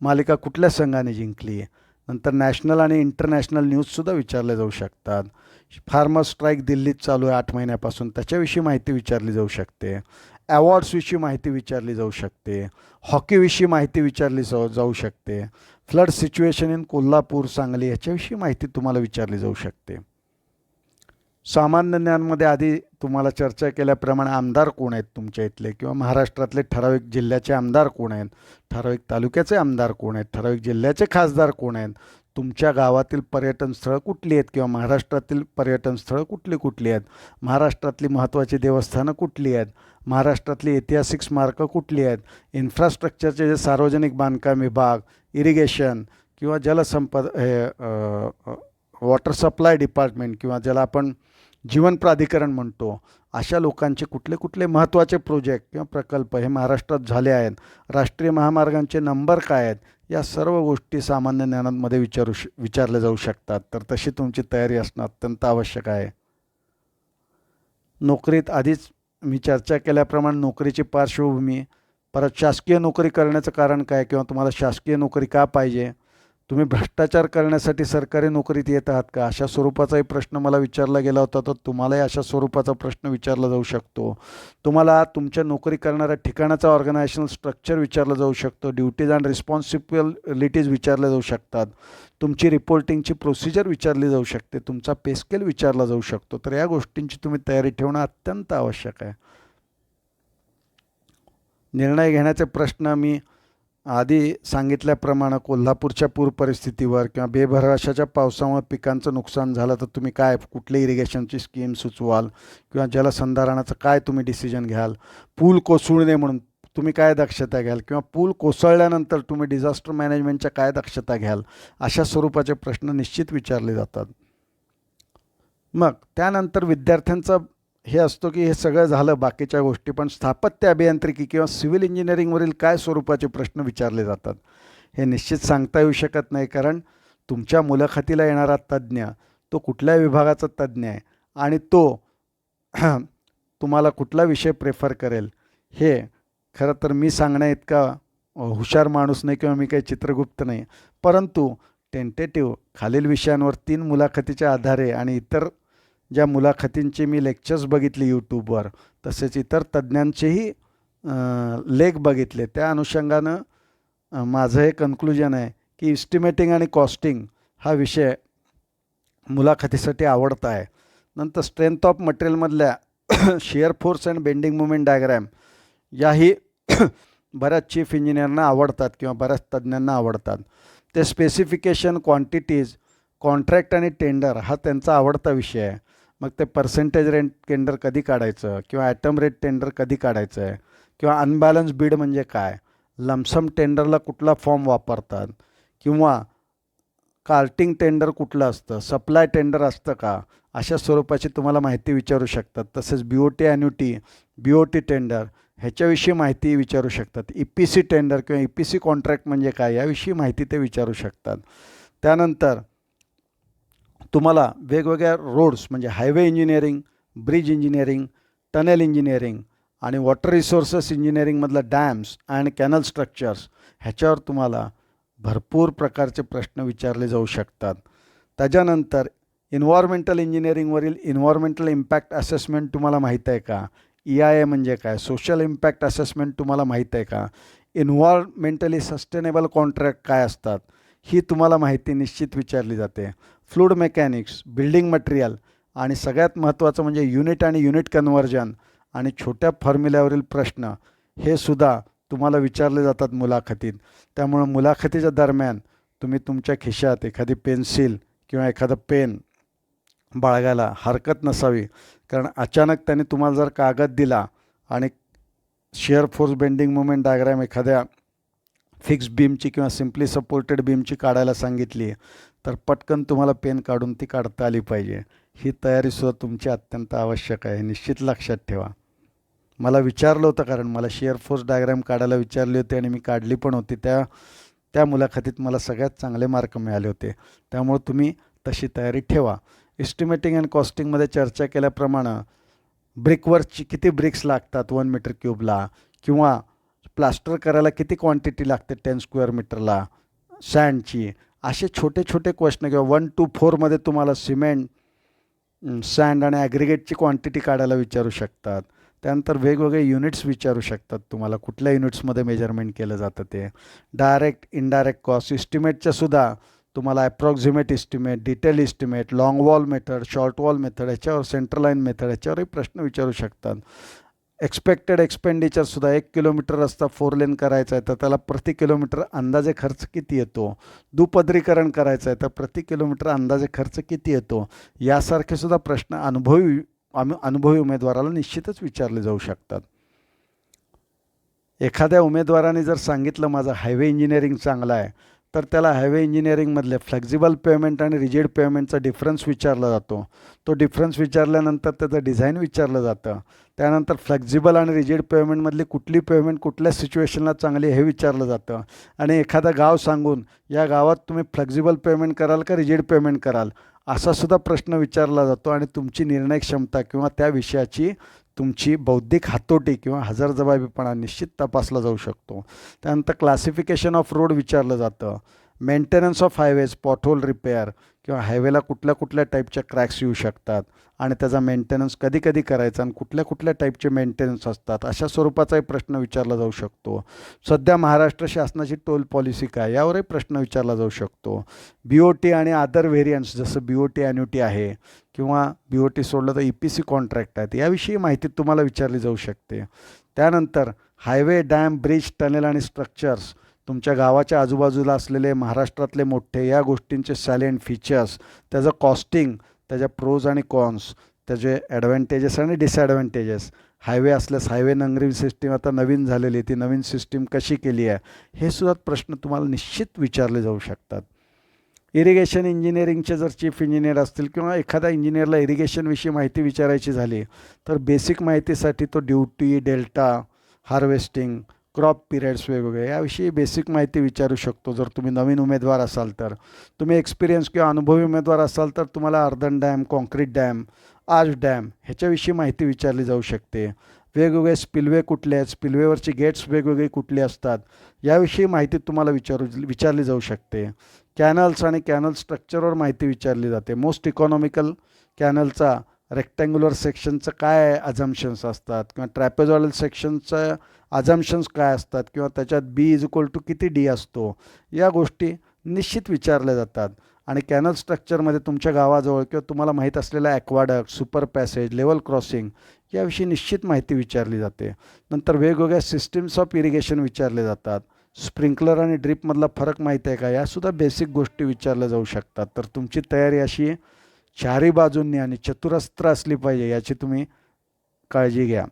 मालिका कुठल्या संघाने जिंकली, नंतर नॅशनल आणि इंटरनॅशनल न्यूजसुद्धा विचारले जाऊ शकतात. फार्मर स्ट्राईक दिल्लीत चालू आहे 8 महिन्यापासून, त्याच्याविषयी माहिती विचारली जाऊ शकते. अवॉर्ड्सविषयी माहिती विचारली जाऊ शकते. हॉकीविषयी माहिती विचारली जाऊ शकते. Flood situation in Kolhapur, Sangli याच्याविषयी माहिती तुम्हाला विचारली जाऊ शकते. सामान्य ज्ञानमध्ये आधी तुम्हाला चर्चा केल्याप्रमाणे आमदार कोण आहेत तुमच्या इथले किंवा महाराष्ट्रातले ठराविक जिल्ह्याचे आमदार कोण आहेत, ठराविक तालुक्याचे आमदार कोण आहेत, ठराविक जिल्ह्याचे खासदार कोण आहेत, तुमच्या गावातील पर्यटन स्थळं कुठली आहेत किंवा महाराष्ट्रातील पर्यटन स्थळं कुठली कुठली आहेत, महाराष्ट्रातली महत्त्वाची देवस्थानं कुठली आहेत, महाराष्ट्रातली ऐतिहासिक स्मारकं कुठली आहेत, इन्फ्रास्ट्रक्चरचे जे सार्वजनिक बांधकाम विभाग, इरिगेशन किंवा वॉटर सप्लाय डिपार्टमेंट किंवा ज्याला आपण जीवन प्राधिकरण म्हणतो, अशा लोकांचे कुठले कुठले महत्त्वाचे प्रोजेक्ट किंवा प्रकल्प हे महाराष्ट्रात झाले आहेत, राष्ट्रीय महामार्गांचे नंबर काय आहेत, या सर्व गोष्टी सामान्य ज्ञानांमध्ये विचारले जाऊ शकतात. तर तशी तुमची तयारी असणं अत्यंत आवश्यक आहे. नोकरीत आधीच मी चर्चा केल्याप्रमाणे नोकरीची पार्श्वभूमी, परत शासकीय नोकरी करण्याचं कारण काय किंवा तुम्हाला शासकीय नोकरी का पाहिजे, तुम्ही भ्रष्टाचार करण्यासाठी सरकारी नोकरीत येत आहात का, अशा स्वरूपाचाही प्रश्न मला विचारला गेला होता. तर तुम्हालाही अशा स्वरूपाचा प्रश्न विचारला जाऊ शकतो. तुम्हाला तुमच्या नोकरी करणाऱ्या ठिकाणाचा ऑर्गनायझेशनल स्ट्रक्चर विचारलं जाऊ शकतो. ड्युटीज अँड रिस्पॉन्सिबिलिटीज विचारल्या जाऊ शकतात. तुमची रिपोर्टिंगची प्रोसिजर विचारली जाऊ शकते. तुमचा पे स्केल विचारला जाऊ शकतो. तर या गोष्टींची तुम्ही तयारी ठेवणं अत्यंत आवश्यक आहे. निर्णय घेण्याचे प्रश्न मी आधी सांगितल्याप्रमाणे कोल्हापूरच्या पूर परिस्थितीवर किंवा बेभरवशाच्या पावसामुळे पिकांचं नुकसान झालं तर तुम्ही काय कुठली इरिगेशनची स्कीम सुचवाल किंवा जलसंधारणाचं काय तुम्ही डिसिजन घ्याल, पूल कोसळू नये म्हणून तुम्ही काय दक्षता घ्याल किंवा पूल कोसळल्यानंतर तुम्ही डिझास्टर मॅनेजमेंटच्या काय दक्षता घ्याल, अशा स्वरूपाचे प्रश्न निश्चित विचारले जातात. मग त्यानंतर विद्यार्थ्यांचा हे असतो की हे सगळं झालं बाकीच्या गोष्टी, पण स्थापत्य अभियांत्रिकी किंवा सिव्हिल इंजिनिअरिंगवरील काय स्वरूपाचे प्रश्न विचारले जातात हे निश्चित सांगता येऊ शकत नाही. कारण तुमच्या मुलाखतीला येणारा तज्ज्ञ तो कुठल्या विभागाचा तज्ज्ञ आहे आणि तो तुम्हाला कुठला विषय प्रेफर करेल हे खरं तर मी सांगण्याइतका हुशार माणूस नाही किंवा मी काही चित्रगुप्त नाही. परंतु टेंटेटिव्ह खालील विषयांवर 3 मुलाखतीच्या आधारे आणि इतर ज्या मुलाखतींचे मी लेक्चर्स बघितले यूट्यूबवर, तसेच इतर तज्ज्ञांचेही लेख बघितले, त्या अनुषंगानं माझं हे कन्क्लुजन आहे की इस्टिमेटिंग आणि कॉस्टिंग हा विषय मुलाखतीसाठी आवडता आहे. नंतर स्ट्रेंथ ऑफ मटेरियलमधल्या shear force and bending movement diagram याही बऱ्याच चीफ इंजिनियरना आवडतात किंवा बऱ्याच तज्ज्ञांना आवडतात. ते स्पेसिफिकेशन, क्वांटिटीज, कॉन्ट्रॅक्ट आणि टेंडर हा त्यांचा आवडता विषय आहे. मग ते पर्सेंटेज रेट टेंडर कधी काढायचं किंवा ॲटम रेट टेंडर कधी काढायचं आहे किंवा अनबॅलन्स बीड म्हणजे काय, लमसम टेंडरला कुठला फॉर्म वापरतात किंवा कार्टिंग टेंडर कुठलं असतं, सप्लाय टेंडर असतं का, अशा स्वरूपाची तुम्हाला माहिती विचारू शकतात. तसेच BOT ॲन्युटी, BOT टेंडर ह्याच्याविषयी माहिती विचारू शकतात. EPC टेंडर किंवा EPC कॉन्ट्रॅक्ट म्हणजे काय याविषयी माहिती ते विचारू शकतात. त्यानंतर तुम्हाला वेगवेगळ्या रोड्स म्हणजे highway engineering, bridge engineering, tunnel engineering आणि वॉटर रिसोर्सेस इंजिनिअरिंगमधलं डॅम्स अँड कॅनल स्ट्रक्चर्स ह्याच्यावर तुम्हाला भरपूर प्रकारचे प्रश्न विचारले जाऊ शकतात. त्याच्यानंतर इन्व्हायरमेंटल इंजिनिअरिंगवरील इन्व्हायरमेंटल इम्पॅक्ट असेसमेंट तुम्हाला माहीत आहे का? EIA म्हणजे काय? सोशल इम्पॅक्ट असेसमेंट तुम्हाला माहीत आहे का? इन्व्हायरमेंटली सस्टेनेबल कॉन्ट्रॅक्ट काय असतात ही तुम्हाला माहिती निश्चित विचारली जाते. फ्लूइड मेकॅनिक्स, बिल्डिंग मटेरियल आणि सगळ्यात महत्त्वाचं म्हणजे युनिट आणि युनिट कन्व्हर्जन आणि छोट्या फॉर्म्युल्यावरील प्रश्न हे सुद्धा तुम्हाला विचारले जातात मुलाखतीत. त्यामुळं मुलाखतीच्या दरम्यान तुम्ही तुमच्या खिशात एखादी पेन्सिल किंवा एखादं पेन बाळगायला हरकत नसावी. कारण अचानक त्याने तुम्हाला जर कागद दिला आणि shear force bending moment diagram एखाद्या फिक्स बीमची किंवा सिम्पली सपोर्टेड बीमची काढायला सांगितली तर पटकन तुम्हाला पेन काढून ती काढता आली पाहिजे. ही तयारीसुद्धा तुमची अत्यंत आवश्यक आहे, निश्चित लक्षात ठेवा. मला विचारलं होतं कारण मला शिअर फोर्स डायग्राम काढायला विचारली होती आणि मी काढली पण होती. त्या मुलाखतीत मला सगळ्यात चांगले मार्क मिळाले होते. त्यामुळे तुम्ही तशी तयारी ठेवा. एस्टिमेटिंग अँड कॉस्टिंगमध्ये चर्चा केल्याप्रमाणे ब्रिकवर्कची किती ब्रिक्स लागतात 1 मीटर क्यूबला किंवा प्लास्टर करायला किती क्वांटिटी लागते 10 स्क्वेअर मीटरला सँडची, असे छोटे छोटे क्वेश्चन किंवा 1 to 4मध्ये तुम्हाला सिमेंट, सँड आणि ॲग्रिगेटची क्वांटिटी काढायला विचारू शकतात. त्यानंतर वेगवेगळे युनिट्स विचारू शकतात तुम्हाला, कुठल्या युनिट्समध्ये मेजरमेंट केलं जातं ते. डायरेक्ट इनडायरेक्ट कॉस्ट इस्टिमेटच्या सुद्धा तुम्हाला approximate estimate, detail estimate, long wall method, short wall method ह्याच्यावर, सेंट्रल लाईन मेथड ह्याच्यावरही प्रश्न विचारू शकतात. एक्सपेक्टेड एक्सपेंडिचरसुद्धा 1 किलोमीटर रस्ता 4 लेन करायचा आहे तर त्याला प्रति किलोमीटर अंदाजे खर्च किती येतो. दुपदरीकरण करायचं आहे तर प्रति किलोमीटर अंदाजे खर्च किती येतो. यासारखे सुद्धा प्रश्न अनुभवी उमेदवाराला निश्चितच विचारले जाऊ शकतात. एखाद्या उमेदवाराने जर सांगितलं माझं हायवे इंजिनिअरिंग चांगलं आहे तर त्याला हायवे इंजिनिअरिंगमधले फ्लेक्झिबल पेमेंट आणि रिजिड पेमेंटचा डिफरन्स विचारला जातो. तो डिफरन्स विचारल्यानंतर त्याचं डिझाईन विचारलं जातं. त्यानंतर फ्लेक्झिबल आणि रिजिड पेमेंटमधली कुठली पेमेंट कुठल्या सिच्युएशनला चांगली हे विचारलं जातं. आणि एखादं गाव सांगून या गावात तुम्ही फ्लेक्झिबल पेमेंट कराल का रिजिड पेमेंट कराल असा सुद्धा प्रश्न विचारला जातो. आणि तुमची निर्णय क्षमता किंवा त्या विषयाची तुमची बौद्धिक हातोटी किंवा हजरजबाबीपणा निश्चित तपासला जाऊ शकतो. त्यानंतर क्लासिफिकेशन ऑफ रोड विचारलं जातं. Maintenance of highways, pothole repair किंवा हायवेला कुठल्या कुठल्या टाईपच्या क्रॅक्स येऊ शकतात आणि त्याचा मेंटेनन्स कधी कधी करायचा आणि कुठल्या कुठल्या टाईपचे मेंटेनन्स असतात अशा स्वरूपाचाही प्रश्न विचारला जाऊ शकतो. सध्या महाराष्ट्र शासनाची टोल पॉलिसी काय यावरही प्रश्न विचारला जाऊ शकतो. BOT आणि अदर व्हेरियंट्स जसं BOT ॲन्युटी आहे किंवा BOT सोडलं तर EPC कॉन्ट्रॅक्ट आहेत याविषयी माहिती तुम्हाला विचारली जाऊ शकते. त्यानंतर हायवे, डॅम, ब्रिज, टनेल आणि स्ट्रक्चर्स, तुमच्या गावाच्या आजूबाजूला असलेले महाराष्ट्रातले मोठे या गोष्टींचे सॅलियंट फीचर्स, त्याचं कॉस्टिंग, त्याच्या प्रोज आणि कॉन्स, त्याचे ॲडव्हान्टेजेस आणि डिसॲडव्हान्टेजेस. हायवे असल्यास हायवे नंबरिंग सिस्टीम आता नवीन झालेली, ती नवीन सिस्टीम कशी केली आहे हे सुद्धा प्रश्न तुम्हाला निश्चित विचारले जाऊ शकतात. इरिगेशन इंजिनिअरिंगचे जर चीफ इंजिनियर असतील किंवा एखाद्या इंजिनियरला इरिगेशनविषयी माहिती विचारायची झाली तर बेसिक माहितीसाठी तो duty, delta, harvesting, crop periods वेगवेगळे याविषयी बेसिक माहिती विचारू शकतो. जर तुम्ही नवीन उमेदवार असाल तर. तुम्ही एक्सपिरियन्स किंवा अनुभवी उमेदवार असाल तर तुम्हाला earthen dam, concrete dam, arch dam ह्याच्याविषयी माहिती विचारली जाऊ शकते. वेगवेगळे स्पिलवे कुठले आहेत, स्पिलवेवरची गेट्स वेगवेगळी कुठली असतात याविषयी माहिती तुम्हाला विचारली जाऊ शकते. कॅनल्स आणि कॅनल स्ट्रक्चरवर माहिती विचारली जाते. मोस्ट इकॉनॉमिकल कॅनलचा रेक्टँग्युलर सेक्शनचं काय अझम्पशन्स असतात किंवा ट्रॅपेझॉइडल सेक्शनचं अझम्पशन्स काय असतात किंवा त्याच्यात B= किती D असतो या गोष्टी निश्चित विचारल्या जातात. आणि कॅनल स्ट्रक्चरमध्ये तुमच्या गावाजवळ किंवा तुम्हाला माहीत असलेला ॲक्वाडक्ट, सुपर पॅसेज, लेवल क्रॉसिंग याविषयी निश्चित माहिती विचारली जाते. नंतर वेगवेगळ्या सिस्टीम्स ऑफ इरिगेशन विचारले जातात. स्प्रिंकलर आणि ड्रिपमधला फरक माहीत आहे का यासुद्धा बेसिक गोष्टी विचारल्या जाऊ शकतात. तर तुमची तयारी अशी चारी बाजूंनी आणि चतुरस्त्र असली पाहिजे याची तुम्ही काळजी घ्या.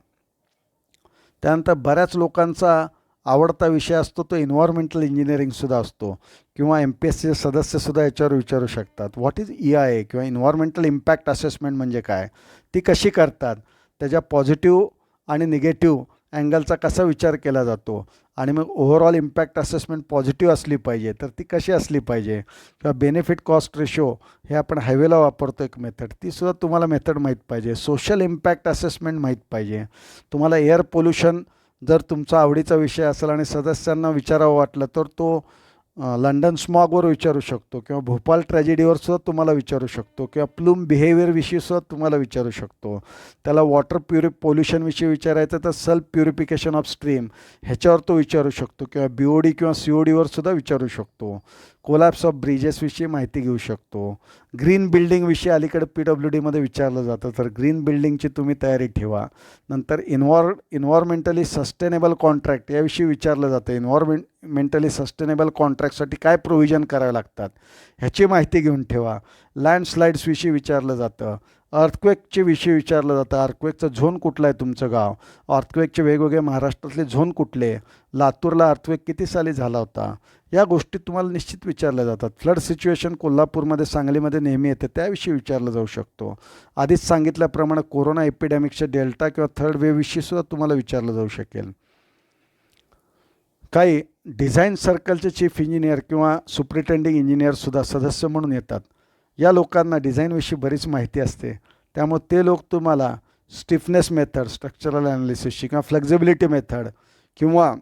त्यानंतर बऱ्याच लोकांचा आवडता विषय असतो तो एन्व्हायरमेंटल इंजिनिअरिंगसुद्धा असतो किंवा MPSCचे सदस्यसुद्धा याच्यावर विचारू शकतात. व्हॉट इज EIA किंवा इन्व्हायरमेंटल इम्पॅक्ट असेसमेंट म्हणजे काय, ती कशी करतात, त्याच्या पॉझिटिव्ह आणि निगेटिव्ह अँगलचा कसा विचार केला जातो आणि मग ओव्हरऑल इम्पॅक्ट असेसमेंट पॉझिटिव्ह असली पाहिजे, तर ती कशी असली पाहिजे, किंवा बेनिफिट कॉस्ट रेशो हे आपण हायवेला वापरतो एक मेथड, तीसुद्धा तुम्हाला मेथड माहीत पाहिजे. सोशल इम्पॅक्ट असेसमेंट माहीत पाहिजे. तुम्हाला एअर पोल्युशन जर तुमचा आवडीचा विषय असेल आणि सदस्यांना विचारावं वाटलं तर तो लंडन स्मॉगवर विचारू शकतो, किंवा भोपाळ ट्रॅजेडीवर सुद्धा तुम्हाला विचारू शकतो, किंवा प्लूम बिहेवियरविषयी सुद्धा तुम्हाला विचारू शकतो. त्याला वॉटर पोल्युशनविषयी विचारायचं तर सेल्फ प्युरिफिकेशन ऑफ स्ट्रीम ह्याच्यावर तो विचारू शकतो, किंवा BOD किंवा CODवर सुद्धा विचारू शकतो. कोलॅप्स ऑफ ब्रिजेसविषयी माहिती घेऊ शकतो. ग्रीन बिल्डिंगविषयी अलीकडे PWDमध्ये विचारलं जातं, तर ग्रीन बिल्डिंगची तुम्ही तयारी ठेवा. नंतर इन्व्हायरमेंटली सस्टेनेबल कॉन्ट्रॅक्ट याविषयी विचारलं जातं. इन्व्हायरमेंटली सस्टेनेबल कॉन्ट्रॅक्टसाठी काय प्रोव्हिजन करावे लागतात ह्याची माहिती घेऊन ठेवा. लँडस्लाईड्सविषयी विचारलं जातं. अर्थक्वेकचे विषयी विचारलं जातं. अर्थक्वेकचं झोन कुठला आहे तुमचं गाव, अर्थक्वेकचे वेगवेगळे महाराष्ट्रातले झोन कुठले, लातूरला अर्थक्वेक किती साली झाला होता, या गोष्टी तुम्हाला निश्चित विचारल्या जातात. फ्लड सिच्युएशन कोल्हापूरमध्ये सांगलीमध्ये नेहमी येते, त्याविषयी विचारलं जाऊ शकतो. आधीच सांगितल्याप्रमाणे कोरोना एपिडेमिकच्या डेल्टा किंवा थर्ड वेव्हविषयी सुद्धा तुम्हाला विचारलं जाऊ शकेल. काही डिझाईन सर्कलचे चीफ इंजिनियर किंवा सुप्रिटेंडिंग इंजिनियरसुद्धा सदस्य म्हणून येतात. या लोकांना डिझाईनविषयी बरीच माहिती असते, त्यामुळे ते लोक तुम्हाला स्टिफनेस मेथड स्ट्रक्चरल ॲनालिसिसची, किंवा फ्लेक्झिबिलिटी मेथड, किंवा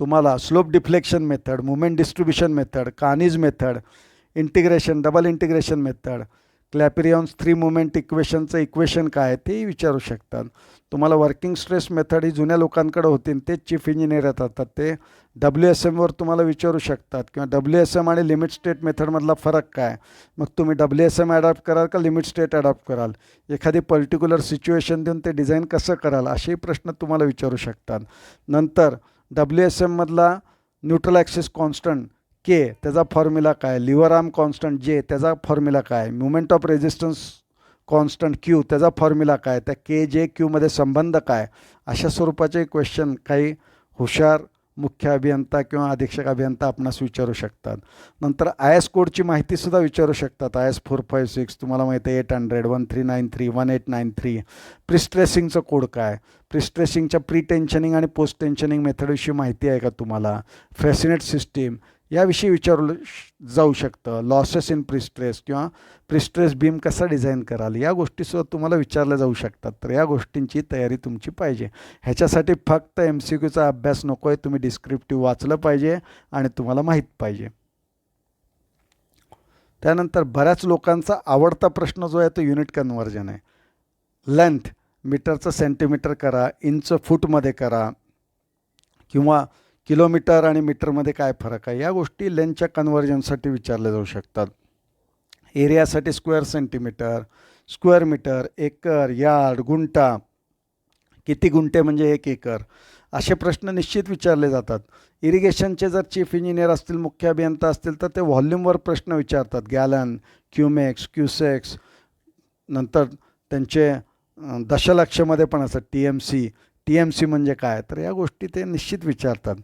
तुम्हाला slope deflection method, movement distribution method, Kani's method, integration double integration method, Clapeyron's 3 movement इक्वेशनचं इक्वेशन काय तेही विचारू शकतात. तुम्हाला वर्किंग स्ट्रेस मेथड ही जुन्या लोकांकडे होती, तेच चीफ इंजिनियर येतात, ते WSMवर तुम्हाला विचारू शकतात, किंवा WSM आणि लिमिट स्टेट मेथडमधला फरक काय, मग तुम्ही WSM ॲडॉप्ट कराल का लिमिट स्टेट ॲडॉप्ट कराल, एखादी पर्टिक्युलर सिच्युएशन देऊन ते डिझाईन कसं कराल, असेही प्रश्न तुम्हाला विचारू शकतात. नंतर WSMमधला न्यूट्रल ॲक्सिस कॉन्स्टंट K त्याचा फॉर्म्युला काय, लिव्हर आर्म कॉन्स्टंट J त्याचा फॉर्म्युला काय, movement of resistance constant Q त्याचा फॉर्म्युला काय, त्या KJQमध्ये संबंध काय, अशा स्वरूपाचे क्वेश्चन काही हुशार मुख्य अभियंता किंवा अधीक्षक अभियंता आपणास विचारू शकतात. नंतर IS कोडची माहितीसुद्धा विचारू शकतात. IS 456 तुम्हाला माहिती आहे, 800, 1393, 1893. प्रिस्ट्रेसिंगचं कोड काय, प्रिस्ट्रेसिंगच्या प्री टेन्शनिंग आणि पोस्ट टेन्शनिंग मेथडविषयी माहिती आहे का तुम्हाला, फ्रेसिनेट सिस्टीम याविषयी विचारलं जाऊ शकतं. लॉसेस इन प्रिस्ट्रेस किंवा प्रिस्ट्रेस बीम कसा डिझाईन कराल, या गोष्टीसुद्धा तुम्हाला विचारल्या जाऊ शकतात. तर या गोष्टींची तयारी तुमची पाहिजे. ह्याच्यासाठी फक्त MCQचा अभ्यास नको आहे, तुम्ही डिस्क्रिप्टिव्ह वाचलं पाहिजे आणि तुम्हाला माहीत पाहिजे. त्यानंतर बऱ्याच लोकांचा आवडता प्रश्न जो आहे तो युनिट कन्व्हर्जन आहे. लेंथ मीटरचं सेंटीमीटर करा, इंच फूटमध्ये करा, किंवा किलोमीटर आणि मीटरमध्ये काय फरक आहे, या गोष्टी लेंथच्या कन्व्हर्जनसाठी विचारल्या जाऊ शकतात. एरियासाठी square centimetre, square metre, acre, yard, गुंठा, किती गुंठे म्हणजे 1 एकर, असे प्रश्न निश्चित विचारले जातात. इरिगेशनचे जर चीफ इंजिनियर असतील, मुख्य अभियंता असतील, तर ते व्हॉल्यूमवर प्रश्न विचारतात. गॅलन, क्युमेक्स, क्युसेक्स, नंतर त्यांचे दशलक्षमध्ये पण असतात. TMC म्हणजे काय, तर या गोष्टी ते निश्चित विचारतात.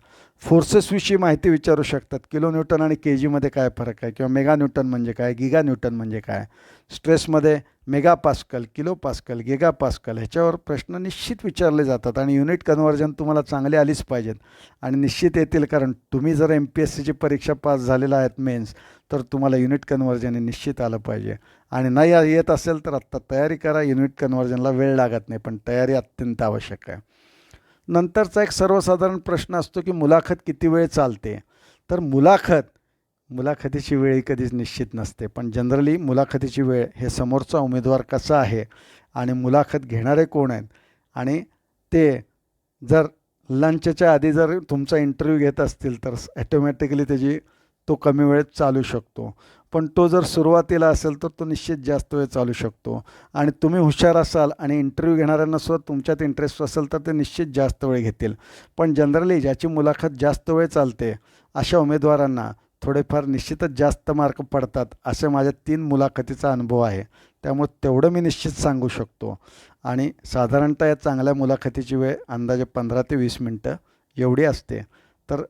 फोर्सेसविषयी माहिती विचारू शकतात. किलो न्यूटन आणि KGमध्ये काय फरक आहे, किंवा मेगा न्यूटन म्हणजे काय, गिगा न्यूटन म्हणजे काय. स्ट्रेसमध्ये mega pascal, kilo pascal, giga pascal ह्याच्यावर प्रश्न निश्चित विचारले जातात. आणि युनिट कन्व्हर्जन तुम्हाला चांगले आलीच पाहिजेत आणि निश्चित येतील, कारण तुम्ही जर MPSCची परीक्षा पास झालेला आहेत मेन्स, तर तुम्हाला युनिट कन्व्हर्जन हे निश्चित आलं पाहिजे. आणि नाही येत असेल तर आत्ता तयारी करा. युनिट कन्व्हर्जनला वेळ लागत नाही, पण तयारी अत्यंत आवश्यक आहे. नंतरचा एक सर्वसाधारण प्रश्न असतो की मुलाखत किती वेळ चालते. तर मुलाखतीची वेळ कधीच निश्चित नसते, पण जनरली मुलाखतीची वेळ हे समोरचा उमेदवार कसा आहे आणि मुलाखत घेणारे कोण आहेत, आणि ते जर लंचच्या आधी जर तुमचा इंटरव्ह्यू घेत असतील तर ॲटोमॅटिकली तो कमी वेळेत चालू शकतो. पण तो जर सुरुवातीला असेल तर तो निश्चित जास्त वेळ चालू शकतो. आणि तुम्ही हुशार असाल आणि इंटरव्ह्यू घेणाऱ्यांना सुद्धा तुमच्यात इंटरेस्ट असेल तर ते निश्चित जास्त वेळ घेतील. पण जनरली ज्याची मुलाखत जास्त वेळ चालते अशा उमेदवारांना थोडेफार निश्चितच जास्त मार्क पडतात, असे माझ्या 3 मुलाखतीचा अनुभव आहे. त्यामुळे तेवढं मी निश्चित सांगू शकतो. आणि साधारणतः या चांगल्या मुलाखतीची वेळ अंदाजे 15 ते 20 मिनटं एवढी असते. तर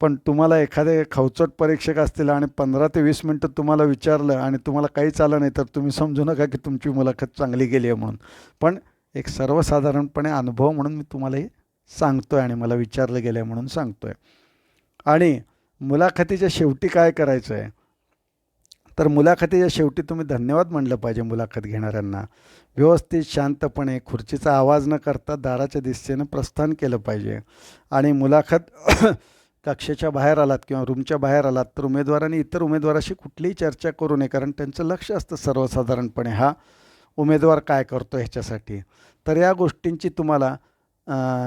पण तुम्हाला एखादे खवचट परीक्षक असतील आणि 15 ते 20 मिनटं तुम्हाला विचारलं आणि तुम्हाला काहीच आलं नाही, तर तुम्ही समजू नका की तुमची मुलाखत चांगली गेली आहे म्हणून. पण एक सर्वसाधारणपणे अनुभव म्हणून मी तुम्हाला हे सांगतो आहे आणि मला विचारलं गेलं आहे म्हणून सांगतो आहे. आणि मुलाखतीच्या शेवटी काय करायचं आहे, तर मुलाखतीच्या शेवटी तुम्ही धन्यवाद म्हणलं पाहिजे मुलाखत घेणाऱ्यांना. व्यवस्थित शांतपणे खुर्चीचा आवाज न करता दाराच्या दिशेनं प्रस्थान केलं पाहिजे. आणि मुलाखत कक्षेच्या बाहेर आलात किंवा रूमच्या बाहेर आलात तर उमेदवारांनी इतर उमेदवाराशी कुठलीही चर्चा करू नये, कारण त्यांचं लक्ष असतं सर्वसाधारणपणे हा उमेदवार काय करतो ह्याच्यासाठी. तर या गोष्टींची तुम्हाला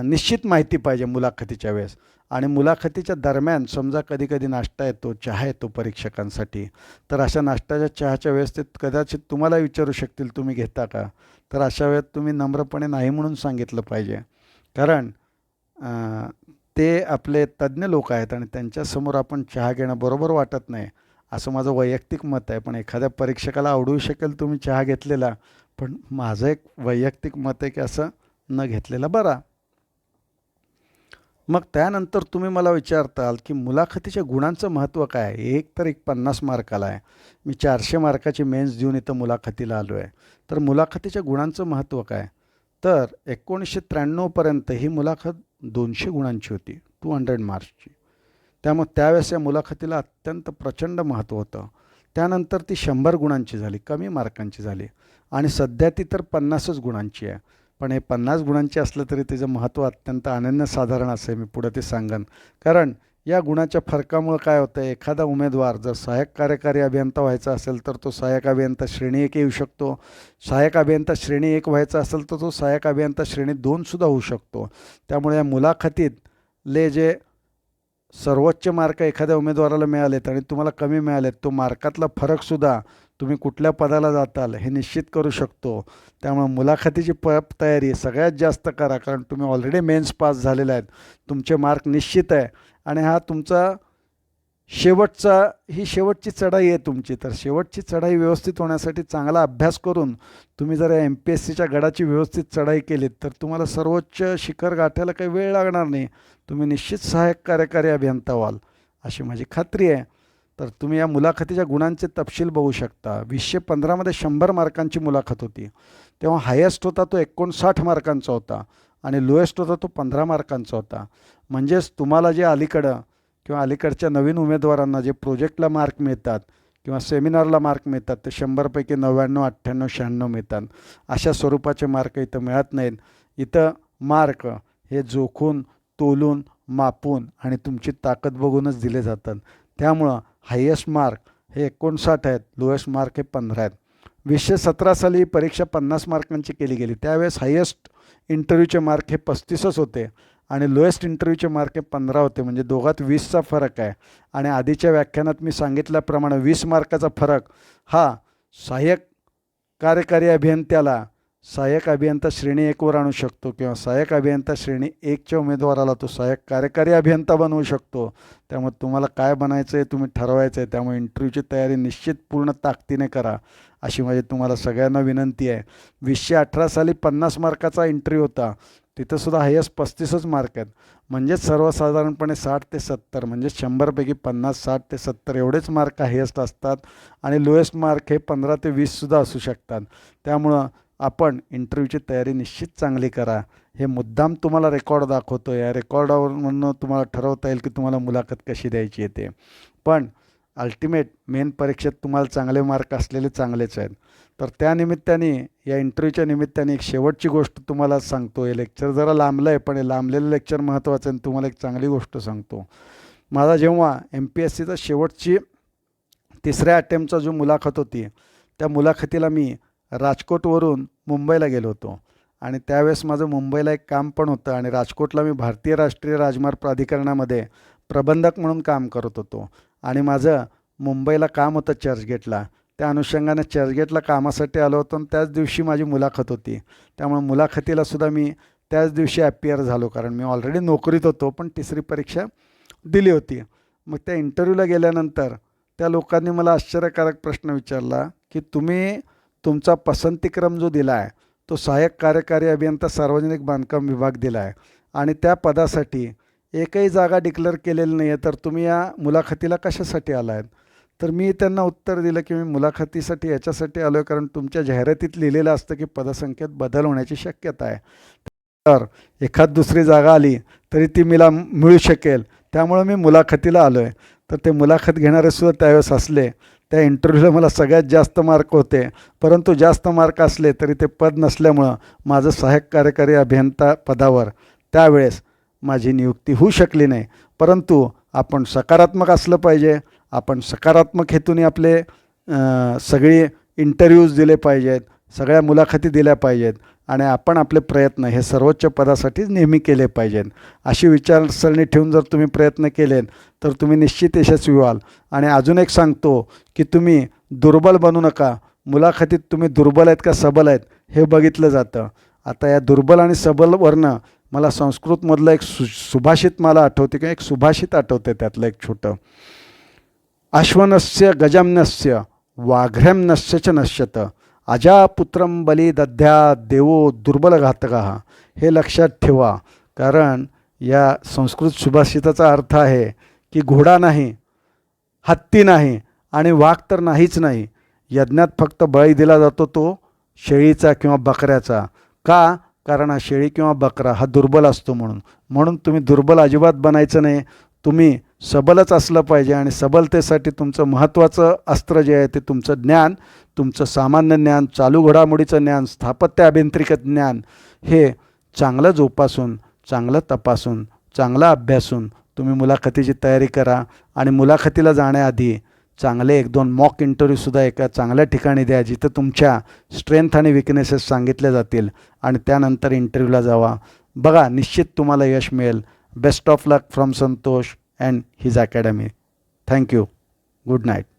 निश्चित माहिती पाहिजे मुलाखतीच्या वेळेस. आणि मुलाखतीच्या दरम्यान समजा कधी कधी नाश्ता येतो, चहा येतो परीक्षकांसाठी, तर अशा नाश्त्याच्या चहाच्या वेळेस ते कदाचित तुम्हाला विचारू शकतील तुम्ही घेता का, तर अशा वेळेत तुम्ही नम्रपणे नाही म्हणून सांगितलं पाहिजे. कारण ते आपले तज्ज्ञ लोक आहेत आणि त्यांच्यासमोर आपण चहा घेणं बरोबर वाटत नाही, असं माझं वैयक्तिक मत आहे. पण एखाद्या परीक्षकाला आवडू शकेल तुम्ही चहा घेतलेला, पण माझं एक वैयक्तिक मत आहे की असं न घेतलेला बरा. मग त्यानंतर तुम्ही मला विचारताल की मुलाखतीच्या गुणांचं महत्त्व काय आहे. एक तर 50 मार्काला आहे, मी 400 मार्काची मेन्स देऊन इथं मुलाखतीला आलो आहे. तर मुलाखतीच्या गुणांचं महत्त्व काय, तर 1993पर्यंत ही मुलाखत 200 गुणांची होती, 200 मार्क्सची. त्यामुळे त्यावेळेस या मुलाखतीला अत्यंत प्रचंड महत्त्व होतं. त्यानंतर ती 100 गुणांची झाली, कमी मार्कांची झाली. आणि सध्या ती तर 50च गुणांची आहे. पण हे 50 गुणांचे असलं तरी त्याचं महत्त्व अत्यंत अनन्यसाधारण असं आहे, मी पुढं ते सांगेन. कारण या गुणाच्या फरकामुळं काय होतं, एखादा उमेदवार जर सहाय्यक कार्यकारी अभियंता व्हायचा असेल तर तो सहाय्यक अभियंता श्रेणी 1 येऊ शकतो. सहाय्यक अभियंता श्रेणी 1 व्हायचा असेल तर तो सहाय्यक अभियंता श्रेणी 2सुद्धा होऊ शकतो. त्यामुळे या मुलाखतीतले जे सर्वोच्च मार्क एखाद्या उमेदवाराला मिळालेत आणि तुम्हाला कमी मिळालेत, तो मार्कातला फरकसुद्धा तुम्ही कुठल्या पदाला जाताल हे निश्चित करू शकतो. त्यामुळे मुलाखतीची तयारी सगळ्यात जास्त करा, कारण तुम्ही ऑलरेडी मेन्स पास झालेले आहेत, तुमचे मार्क निश्चित आहे. आणि हा तुमचा ही शेवटची चढाई आहे तुमची. तर शेवटची चढाई व्यवस्थित होण्यासाठी चांगला अभ्यास करून तुम्ही जर MPSCच्या गडाची व्यवस्थित चढाई केलीत तर तुम्हाला सर्वोच्च शिखर गाठायला काही वेळ लागणार नाही. तुम्ही निश्चित सहाय्यक कार्यकारी अभियंता व्हाल अशी माझी खात्री आहे. तर तुम्ही या मुलाखतीच्या गुणांचे तपशील बघू शकता. 2015मध्ये 100 मार्कांची मुलाखत होती. तेव्हा हायेस्ट होता तो 59 मार्कांचा होता आणि लोएस्ट होता तो 15 मार्कांचा होता. म्हणजेच तुम्हाला जे अलीकडं किंवा अलीकडच्या नवीन उमेदवारांना जे प्रोजेक्टला मार्क मिळतात किंवा सेमिनारला मार्क मिळतात ते 100पैकी 99, 98, 96 मिळतात. अशा स्वरूपाचे मार्क इथं मिळत नाहीत. इथं मार्क हे जोखून, तोलून, मापून आणि तुमची ताकद बघूनच दिले जातात. त्यामुळं हायेस्ट मार्क हे 59 आहेत, लोएस्ट मार्क हे 15 आहेत. 2017 साली ही परीक्षा 50 मार्कांची केली गेली. त्यावेळेस हायेस्ट इंटरव्ह्यूचे मार्क हे 35च होते आणि लोएस्ट इंटरव्ह्यूचे मार्क हे 15 होते. म्हणजे दोघात 20चा फरक आहे. आणि आधीच्या व्याख्यानात मी सांगितल्याप्रमाणे 20 मार्काचा फरक हा सहाय्यक कार्यकारी अभियंत्याला सहाय्यक अभियंता श्रेणी 1वर आणू शकतो किंवा सहाय्यक अभियंता श्रेणी 1च्या उमेदवाराला तो सहाय्यक कार्यकारी अभियंता बनवू शकतो. त्यामुळे तुम्हाला काय बनायचं आहे तुम्ही ठरवायचं आहे. त्यामुळे इंटरव्ह्यूची तयारी निश्चित पूर्ण ताकदीने करा अशी माझी तुम्हाला सगळ्यांना विनंती आहे. 2018 साली 50 मार्काचा इंटरव्ह्यू होता, तिथंसुद्धा हायेस्ट 35च मार्क आहेत. म्हणजेच सर्वसाधारणपणे 60 ते 70 म्हणजे 100पैकी 50, 60 ते 70 एवढेच मार्क हायेस्ट असतात आणि लोएस्ट मार्क हे 15 ते 20सुद्धा असू शकतात. त्यामुळं आपण इंटरव्ह्यूची तयारी निश्चित चांगली करा. हे मुद्दाम तुम्हाला रेकॉर्ड दाखवतो. या रेकॉर्डावरून तुम्हाला ठरवता येईल की तुम्हाला मुलाखत कशी द्यायची येते. पण अल्टिमेट मेन परीक्षेत तुम्हाला चांगले मार्क असलेले चांगलेच आहेत. तर त्यानिमित्ताने या इंटरव्ह्यूच्या निमित्ताने एक शेवटची गोष्ट तुम्हाला सांगतो. हे लेक्चर जरा लांबलं आहे पण हे लांबलेलं लेक्चर महत्त्वाचं आहे. तुम्हाला एक चांगली गोष्ट सांगतो. माझा जेव्हा MPSCचा शेवटची 3ऱ्या अटेम्प्टचा जो मुलाखत होती त्या मुलाखतीला मी राजकोटवरून मुंबईला गेलो होतो आणि त्यावेळेस माझं मुंबईला एक काम पण होतं आणि राजकोटला मी भारतीय राष्ट्रीय राजमार्ग प्राधिकरणामध्ये प्रबंधक म्हणून काम करत होतो आणि माझं मुंबईला काम होतं चर्चगेटला. त्या अनुषंगाने चर्चगेटला कामासाठी आलो होतो आणि त्याच दिवशी माझी मुलाखत होती. त्यामुळे मुलाखतीलासुद्धा मी त्याच दिवशी ॲपियर झालो, कारण मी ऑलरेडी नोकरीत होतो पण 3री परीक्षा दिली होती. मग त्या इंटरव्ह्यूला गेल्यानंतर त्या लोकांनी मला आश्चर्यकारक प्रश्न विचारला की तुम्ही तुमचा पसंतीक्रम जो दिला आहे तो सहाय्यक कार्यकारी अभियंता सार्वजनिक बांधकाम विभाग दिला आहे आणि त्या पदासाठी एकही जागा डिक्लेअर केलेली नाही आहे, तर तुम्ही या मुलाखतीला कशासाठी आला आहेत. तर मी त्यांना उत्तर दिलं की मी मुलाखतीसाठी याच्यासाठी आलो आहे, कारण तुमच्या जाहिरातीत लिहिलेलं असतं की पदसंख्येत बदल होण्याची शक्यता आहे. तर एखाद दुसरी जागा आली तरी ती मला मिळू शकेल, त्यामुळं मी मुलाखतीला आलो आहे. तर ते मुलाखत घेणारे सुद्धा त्यावेळेस असले. त्या इंटरव्ह्यूला मला सगळ्यात जास्त मार्क होते, परंतु जास्त मार्क असले तरी ते पद नसल्यामुळं माझं सहाय्यक कार्यकारी अभियंता पदावर त्यावेळेस माझी नियुक्ती होऊ शकली नाही. परंतु आपण सकारात्मक असलं पाहिजे. आपण सकारात्मक हेतूने आपले सगळे इंटरव्ह्यूज दिले पाहिजेत, सगळ्या मुलाखती दिल्या पाहिजेत आणि आपण आपले प्रयत्न हे सर्वोच्च पदासाठीच नेहमी केले पाहिजेत. अशी विचारसरणी ठेवून जर तुम्ही प्रयत्न केलेत तर तुम्ही निश्चित यशस्वी व्हाल. आणि अजून एक सांगतो की तुम्ही दुर्बल बनू नका. मुलाखतीत तुम्ही दुर्बल आहेत का सबल आहेत हे बघितलं जातं. आता या दुर्बल आणि सबलवरनं मला संस्कृतमधलं एक सुभाषित मला आठवते किंवा एक सुभाषित आठवते, त्यातलं एक छोटं. अश्वनस्य गजम्नस्य वाघ्रम्नस्य च नश्यत अजापुत्रं बली दद्या देवो दुर्बल घातकः. हे लक्षात ठेवा, कारण या संस्कृत सुभाषिताचा अर्थ आहे की घोडा नाही, हत्ती नाही आणि वाघ तर नाहीच नाही. यज्ञात फक्त बळी दिला जातो तो शेळीचा किंवा बकऱ्याचा. का? कारण हा शेळी किंवा बकरा हा दुर्बल असतो म्हणून तुम्ही दुर्बल अजिबात बनायचं नाही. तुम्ही सबलच असलं पाहिजे आणि सबलतेसाठी तुमचं महत्त्वाचं अस्त्र जे आहे ते तुमचं ज्ञान, तुमचं सामान्य ज्ञान, चालू घडामोडीचं ज्ञान, स्थापत्य अभियांत्रिक ज्ञान हे चांगलं जोपासून, चांगलं तपासून, चांगलं अभ्यासून तुम्ही मुलाखतीची तयारी करा. आणि मुलाखतीला जाण्याआधी चांगले 1-2 मॉक इंटरव्ह्यूसुद्धा एका चांगल्या ठिकाणी द्या जिथं तुमच्या स्ट्रेंथ आणि विकनेसेस सांगितले जातील आणि त्यानंतर इंटरव्ह्यूला जावा. बघा, निश्चित तुम्हाला यश मिळेल. Best of luck from Santosh and his academy. Thank you. Good night.